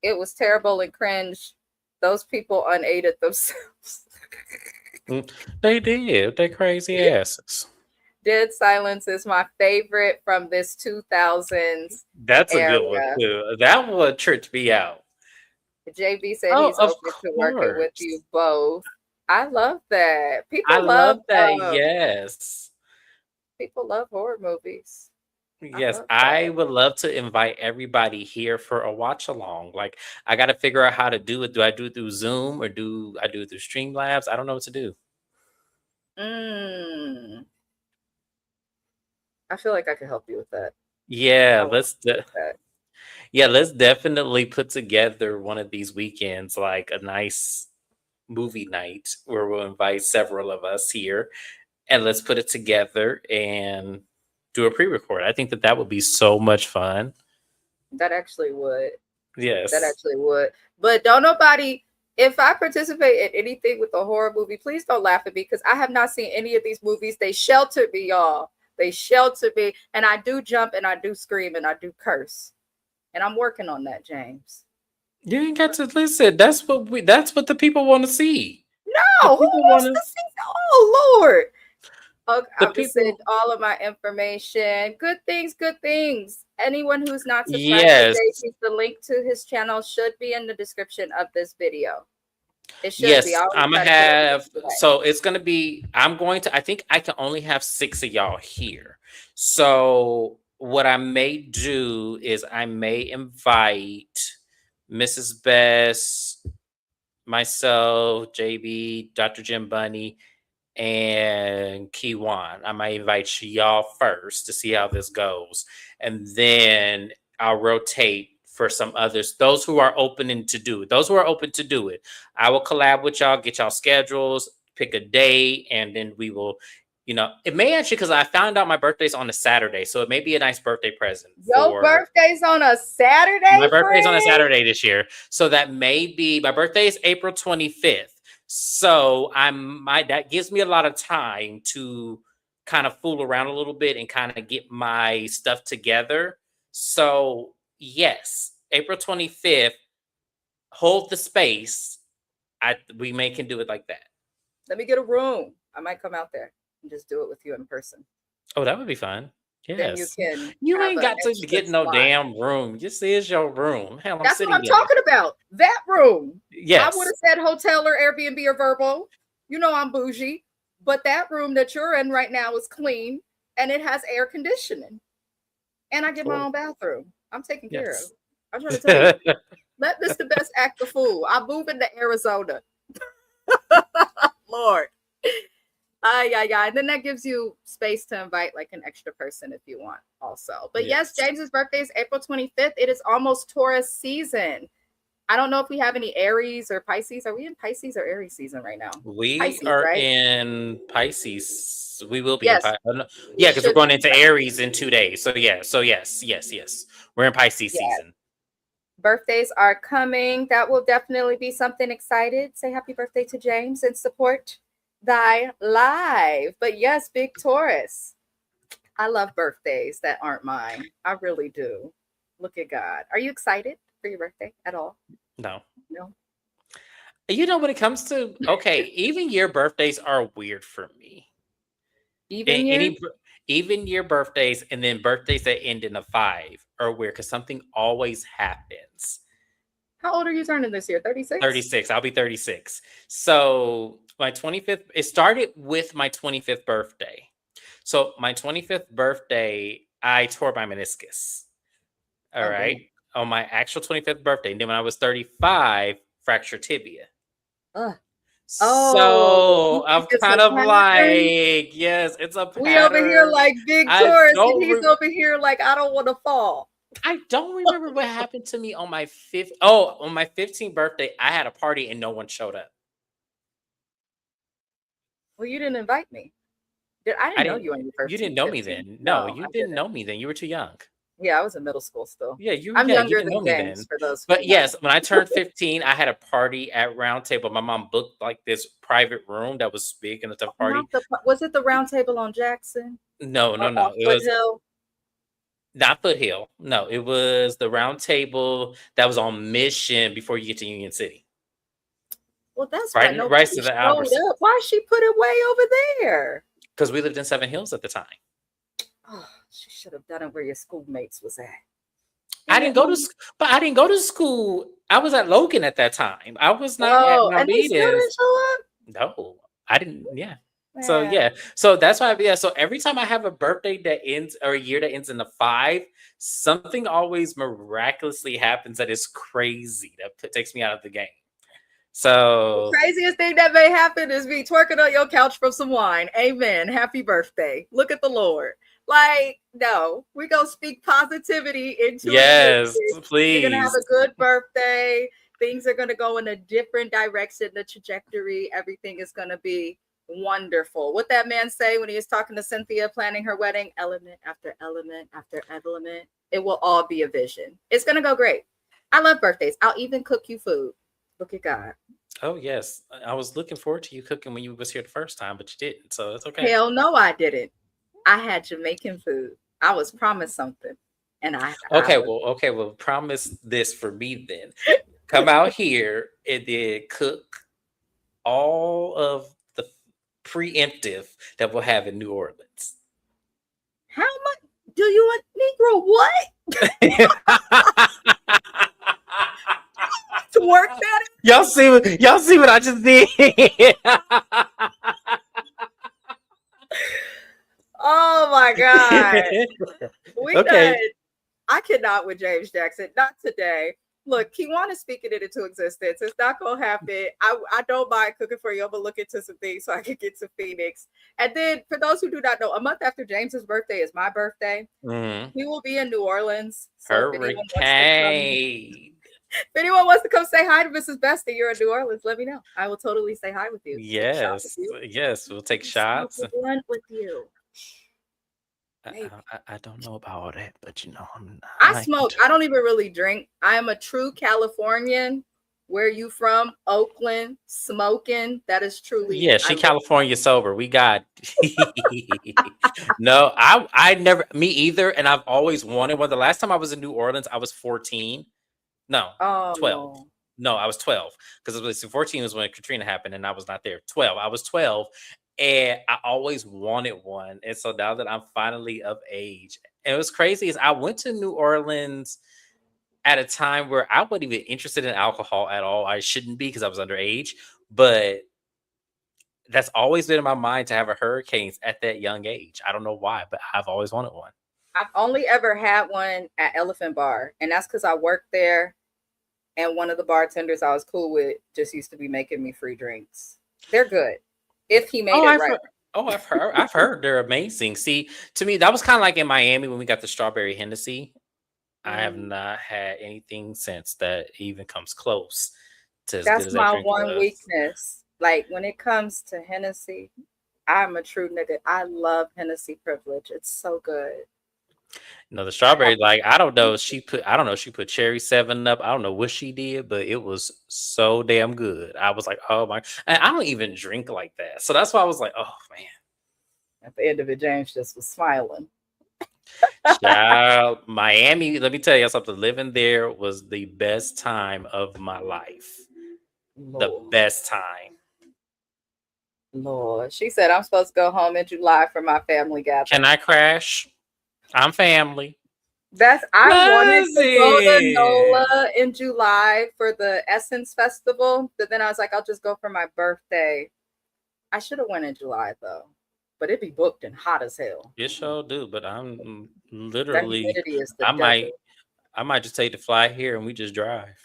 It was terrible and cringe. Those people unaided themselves. They did. They crazy asses. Dead Silence is my favorite from this 2000s That's a good one era. too. That one tripped me out. JB said Oh, he's of open to working with you course. both. I love that. I love that. Yes. People love horror movies. I Yes, love I that. would love to invite everybody here for a watch along. Like, I got to figure out how to do it. Do I do it through Zoom or do I do it through Streamlabs? I don't know what to do. Mm, I feel like I could help you with that. Yeah, I want to do that. yeah, let's definitely put together one of these weekends, like a nice movie night where we'll invite several of us here and let's put it together and do a pre-record. I think that that would be so much fun. That actually would. That Yes. actually would. But don't nobody, if I participate in anything with a horror movie, please don't laugh at me because I have not seen any of these movies. They sheltered me, y'all. They sheltered me. And I do jump and I do scream and I do curse. And I'm working on that, James. You ain't got to listen. That's what the people want to see. The No, who people want wants to to see? Oh, Lord. Okay, the I'm gonna send people all of my information. Good things, good things. Anyone who's not subscribed to yes. JP, the link to his channel should be in the description of this video. It should be. I Yes, always I'm gonna try to put it have this way. so it's gonna be I'm going to I think I can only have six of y'all here. So what I may do is I may invite Mrs. Best, myself, JB, Dr. Jim Bunny, and Kiwan. I might invite y'all first to see how this goes. And then I'll rotate for some others, those who are opening to do it. Those who are open to do it. I will collab with y'all, get y'all schedules, pick a day, and then we will, it may actually because I found out my birthday's on a Saturday. So it may be a nice birthday present Your for birthday's on a my Saturday, birthday's on a friend. Saturday this year. So that may be my birthday is April 25th. So that gives me a lot of time to kind of fool around a little bit and kind of get my stuff together. So yes, April 25th, hold the space. We may can do it like that. Let me get a room. I might come out there and just do it with you in person. Oh, that would be fun. Then you Yes. can You have ain't an got to extra get no slot. damn room. This is your room. Hell, I'm That's what sitting I'm in it. talking about. That room. I would Yes. have said hotel or Airbnb or Verbo. You know I'm bougie. But that room that you're in right now is clean. and it has air conditioning. And I get my Cool. own bathroom. I'm taken care of. Yes. I'm trying to tell you. Let Mr. Best act the fool. I'm moving to Arizona. Lord. Yeah. And then that gives you space to invite like an extra person if you want also. But yes, Yes. James's birthday is April 25th. It is almost Taurus season. I don't know if we have any Aries or Pisces. Are we in Pisces or Aries season right now? We Pisces, are right? in Pisces. We will be in Yes, Pisces. we Yeah, because we're should going be. into Aries in 2 days. So yeah. So yes. We're in Pisces Yeah. season. Birthdays are coming. That will definitely be something excited. Say happy birthday to James and support thy live. But yes, big Taurus. I love birthdays that aren't mine. I really do. Look at God. Are you excited for your birthday at all? No. No. When it comes to even year birthdays are weird for me. Even A- years? Any bir- Even year birthdays and then birthdays that end in a 5 are weird because something always happens. How old are you turning this year? 36? 36. I'll be 36. So my 25th, it started with my 25th birthday. So my 25th birthday, I tore my meniscus. All Oh, right. damn. On my actual 25th birthday. And then when I was 35, fractured tibia. Ugh. Oh, So you I'm think it's kind a of pattern? like, yes, it's a We over here pattern. like big I Taurus, and don't he's over here like, I don't want to fall. I don't remember what happened to me on my fifth. Oh, on my 15th birthday, I had a party and no one showed up. Well, you didn't invite me. I I didn't know didn't. you on your You didn't 15th. know me 15th. then. No, No, you I didn't didn't. know me then. You were too young. Yeah, I was in middle school still. Yeah, you. I'm Yeah, you younger didn't know than me James, then. for those who But do not yes, know. when I turned 15, I had a party at Round Table. My mom booked like this private room that was big and stuff party. Was it the round table on Jackson No, or no, no. on It was Foothill? not Foothill. No, it was the Round Table that was on Mission before you get to Union City. Well, that's why Right nobody to the showed Albertson. up. Why she put it way over there? Because we lived in Seven Hills at the time. Oh, she should have done it where your schoolmates was at. I Dang it, didn't go to Mama. school, but I didn't go to school. I was at Logan at that time. I was not at Oh, and they still Marvitas. didn't show up? No, I didn't. Yeah. So Man, yeah. So that's why. Yeah. So every time I have a birthday that ends or a year that ends in a 5, something always miraculously happens that is crazy that takes me out of the game. the So craziest thing that may happen is me twerking on your couch from some wine. Amen. Happy birthday. Look at the Lord. Like, no, we're going to speak positivity into yes, existence. You're going to have please. a good birthday. Things are going to go in a different direction, the trajectory. Everything is going to be wonderful. What that man say when he was talking to Cynthia planning her wedding? Element after element after element. It will all be a vision. It's going to go great. I love birthdays. I'll even cook you food. Look at God. Oh yes, I was looking forward to you cooking when you was here the first time, but you didn't. So it's okay. Hell no, I didn't. I had Jamaican food. I was promised something, and I was. Okay. Well, promise this for me then. Come out here and then cook all of the preemptive that we'll have in New Orleans. How much do you want, Negro? What to work that? Y'all see what I just did. Oh my God, we done. Okay. I cannot with James Jackson. Not today. Look, Kiwanis speaking it into existence. It's not gonna happen. I don't mind cooking for you. I'm gonna look into some things so I can get to Phoenix. And then for those who do not know, a month after James's birthday is my birthday. Mhm. We will be in New Orleans. So Hurricane. if anyone wants to come say hi to Mrs. Best and you're in New Orleans, let me know. I will totally say hi with you. Take a shot with Yes. you. Yes. We'll take Smoke shots. a blunt with you. Maybe. I don't know about all that, but I smoke. I don't even really drink. I am a true Californian. Where you from? Oakland, smoking. That is truly. Yeah, she California sober. We got no, I never me either, and I've always wanted one. The last time I was in New Orleans, I was 14. No, Oh 12. no. No, I was 12 because it was 14 was when Katrina happened, and I was not there. 12. I was 12, and I always wanted one. And so now that I'm finally of age, and it was crazy is I went to New Orleans at a time where I wasn't even interested in alcohol at all. I shouldn't be because I was underage, but that's always been in my mind to have a Hurricanes at that young age. I don't know why, but I've always wanted one. I've only ever had one at Elephant Bar, and that's because I worked there, and one of the bartenders I was cool with just used to be making me free drinks. They're good if he made Oh, it I've right. heard. Oh, I've heard they're amazing. See, to me, that was kind of like in Miami when we got the strawberry Hennessy. I have Mm, not had anything since that even comes close to as good that's as that my drink one was. weakness. Like when it comes to Hennessy, I'm a true nigga. I love Hennessy privilege. It's so good. No, the I have strawberry, like I don't know, to. I don't know, she put cherry 7 up. I don't know what she did, but it was so damn good. I was like, oh my, and I don't even drink like that. So that's why I was like, oh man. At the end of it, James just was smiling. Child, Miami, let me tell you something. Living there was the best time of my life. The Lord, best time. Lord. She said I'm supposed to go home in July for my family Can gathering. I crash? I'm family. I wanted Was to go to it? NOLA in July for the Essence Festival, but then I was like, I'll just go for my birthday. I should have went in July though, but it'd be booked and hot as hell. It sure do, but I'm That literally, humidity is the I devil. might, I might just take the flight here and we just drive.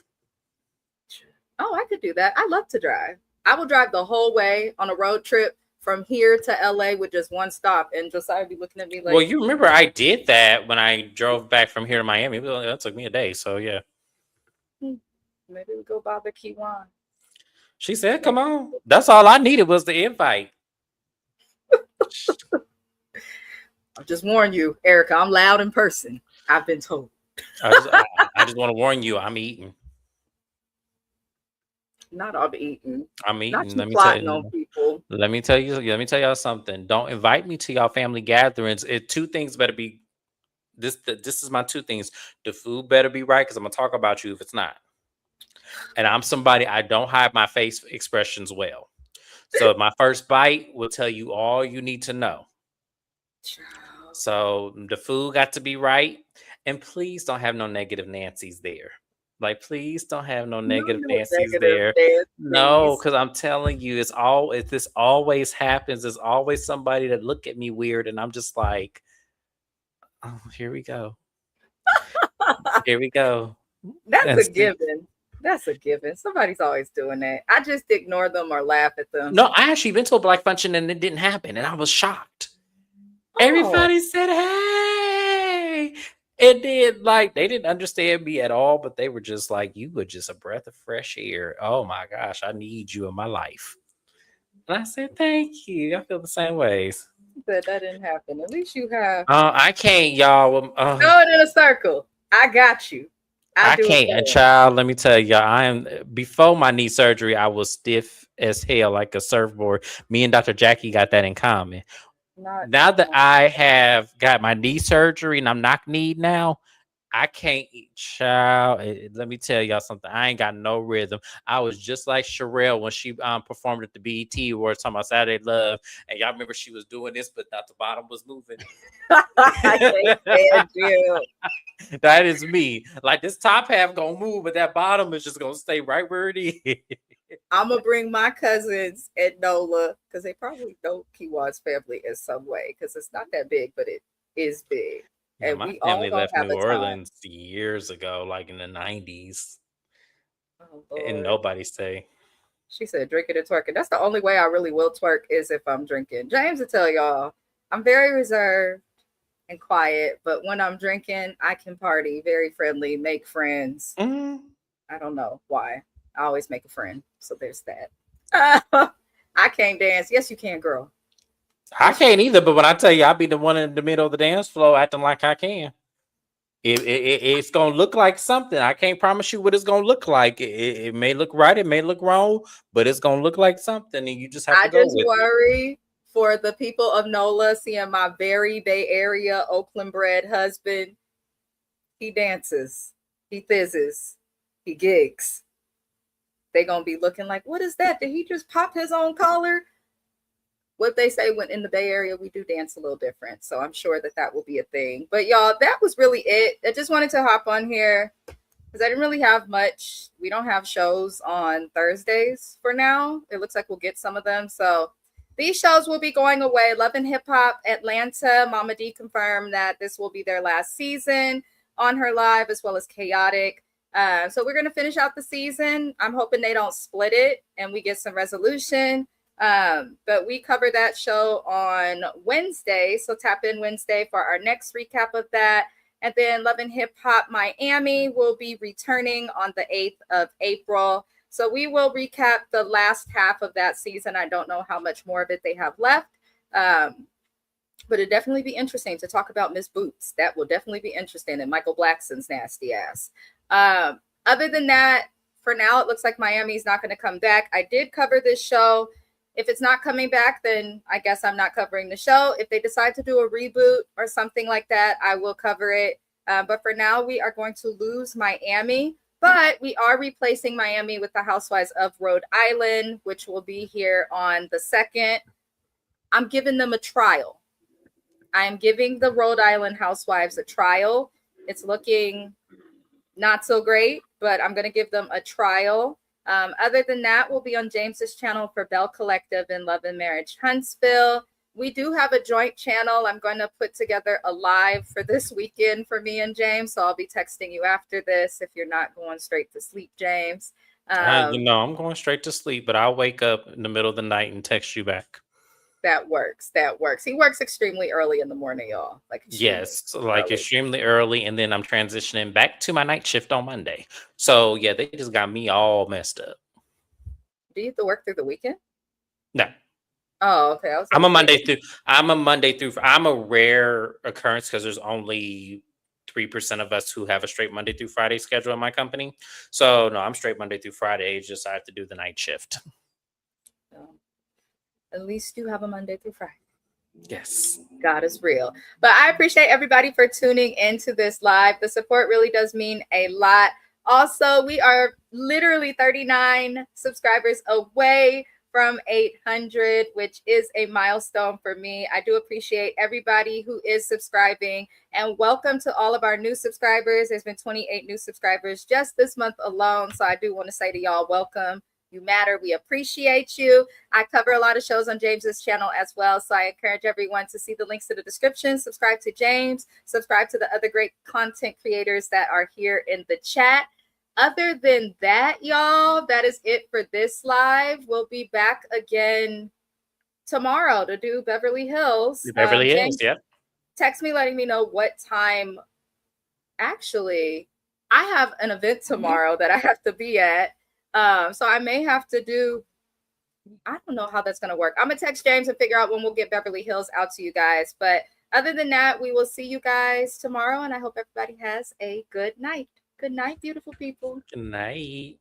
Oh, I could do that. I love to drive. I will drive the whole way on a road trip from here to LA with just one stop, and Josiah would be looking at me Well, like, you remember I did that when I drove back from here to Miami. That took me a day. So yeah. maybe we go bother Kiwan. She said, Maybe. come on. That's all I needed was the invite. I'll just warn you, Erica, I'm loud in person. I've been told. I just want to warn you, I'm eating. Not all the eating. I'm Not eating. you plotting on people. Let me tell you, let me tell y'all something. Don't invite me to y'all family gatherings. Two things better be this is my two things. The food better be right because I'm gonna talk about you if it's not. And I'm somebody I don't hide my face expressions well. So my first bite will tell you all you need to know. Child. So the food got to be right. And please don't have no negative Nancy's there. Like, please don't have no No, negative no Nancy's negative there. No, Nancy's. because I'm telling you, this always happens. There's always somebody that look at me weird, and I'm just like, oh, here we go. Here we go. That's And a see, given. That's a given. Somebody's always doing that. I just ignore them or laugh at them. no, I actually been to a black function and it didn't happen, and I was shocked. Oh, Everybody said, "Hey." It did like they didn't understand me at all, but they were just like, "You were just a breath of fresh air. Oh my gosh, I need you in my life." And I said, "Thank you. I feel the same ways." but that didn't happen. At least you have I can't, y'all. throw it in a circle. I got you. I I do it can't. And better. child, let me tell y'all, I am before my knee surgery, I was stiff as hell, like a surfboard. Me and Dr. Jackie got that in common. Not Now that I have got my knee surgery and I'm knock kneed now, I can't eat, child. Let me tell y'all something. I ain't got no rhythm. I was just like Sherelle when she performed at the BET Awards talking about Saturday Love. And y'all remember she was doing this, but not the bottom was moving. I can't stand you. That is me. Like this top half gonna move, but that bottom is just gonna stay right where it is. I'm gonna bring my cousins and Nola because they probably know Kiwan's family in some way because it's not that big, but it is big, Now, and my we all family gonna left have New a time. Orleans years ago, like in the 90s, Oh and Lord. nobody say. She said drinking and twerking. That's the only way I really will twerk is if I'm drinking. James will tell y'all I'm very reserved and quiet, but when I'm drinking, I can party, very friendly, make friends. Mm, I don't know why. I always make a friend. So there's that. I can't dance. Yes, you can, girl. I Yes, you can't either, but when I tell you, I'll be the one in the middle of the dance floor acting like I can. It's gonna look like something. I can't promise you what it's gonna look like. It may look right, it may look wrong, but it's gonna look like something, and you just have to I go just with it. worry for the people of NOLA seeing my very Bay Area Oakland bred husband. He dances, he thizzes, he gigs. They gonna be looking like, what is that? Did he just pop his own collar? What they say when in the Bay Area, we do dance a little different. So I'm sure that that will be a thing. But y'all, that was really it. I just wanted to hop on here because I didn't really have much. We don't have shows on Thursdays for now. It looks like we'll get some of them. So these shows will be going away. Love and Hip Hop Atlanta. Mama D confirmed that this will be their last season on her live, as well as Chaotic. So we're going to finish out the season. I'm hoping they don't split it and we get some resolution. But we cover that show on Wednesday. So tap in Wednesday for our next recap of that. And then Love and Hip Hop Miami will be returning on the 8th of April. So we will recap the last half of that season. I don't know how much more of it they have left. But it'd definitely be interesting to talk about Miss Boots. That will definitely be interesting. And Michael Blackson's nasty ass. Other than that, for now, it looks like Miami's not going to come back. I did cover this show. If it's not coming back, then I guess I'm not covering the show. If they decide to do a reboot or something like that, I will cover it. But for now, we are going to lose Miami. But we are replacing Miami with the Housewives of Rhode Island, which will be here on the 2nd. I'm giving them a trial. I am giving the Rhode Island Housewives a trial. It's looking not so great, but I'm going to give them a trial. Other than that, we'll be on James's channel for Bell Collective and Love and Marriage Huntsville. We do have a joint channel. I'm going to put together a live for this weekend for me and James. So I'll be texting you after this if you're not going straight to sleep, James. I'm going straight to sleep, but I'll wake up in the middle of the night and text you back. That works. He works extremely early in the morning, y'all. Extremely early. And then I'm transitioning back to my night shift on Monday. So yeah, they just got me all messed up. Do you have to work through the weekend? No. Oh, okay. I'm a rare occurrence because there's only 3% of us who have a straight Monday through Friday schedule in my company. So no, I'm straight Monday through Friday. It's just I have to do the night shift. At least you have a Monday through Friday. Yes. God is real. But I appreciate everybody for tuning into this live. The support really does mean a lot. Also, we are literally 39 subscribers away from 800, which is a milestone for me. I do appreciate everybody who is subscribing, and welcome to all of our new subscribers. There's been 28 new subscribers just this month alone. So I do want to say to y'all, welcome. You matter. We appreciate you. I cover a lot of shows on James's channel as well. So I encourage everyone to see the links to the description. Subscribe to James. Subscribe to the other great content creators that are here in the chat. Other than that, y'all, that is it for this live. We'll be back again tomorrow to do Beverly Hills. Beverly Hills, yep. Text me letting me know what time. Actually, I have an event tomorrow that I have to be at. So I may have to do, I don't know how that's going to work. I'm going to text James and figure out when we'll get Beverly Hills out to you guys. But other than that, we will see you guys tomorrow. And I hope everybody has a good night. Good night, beautiful people. Good night.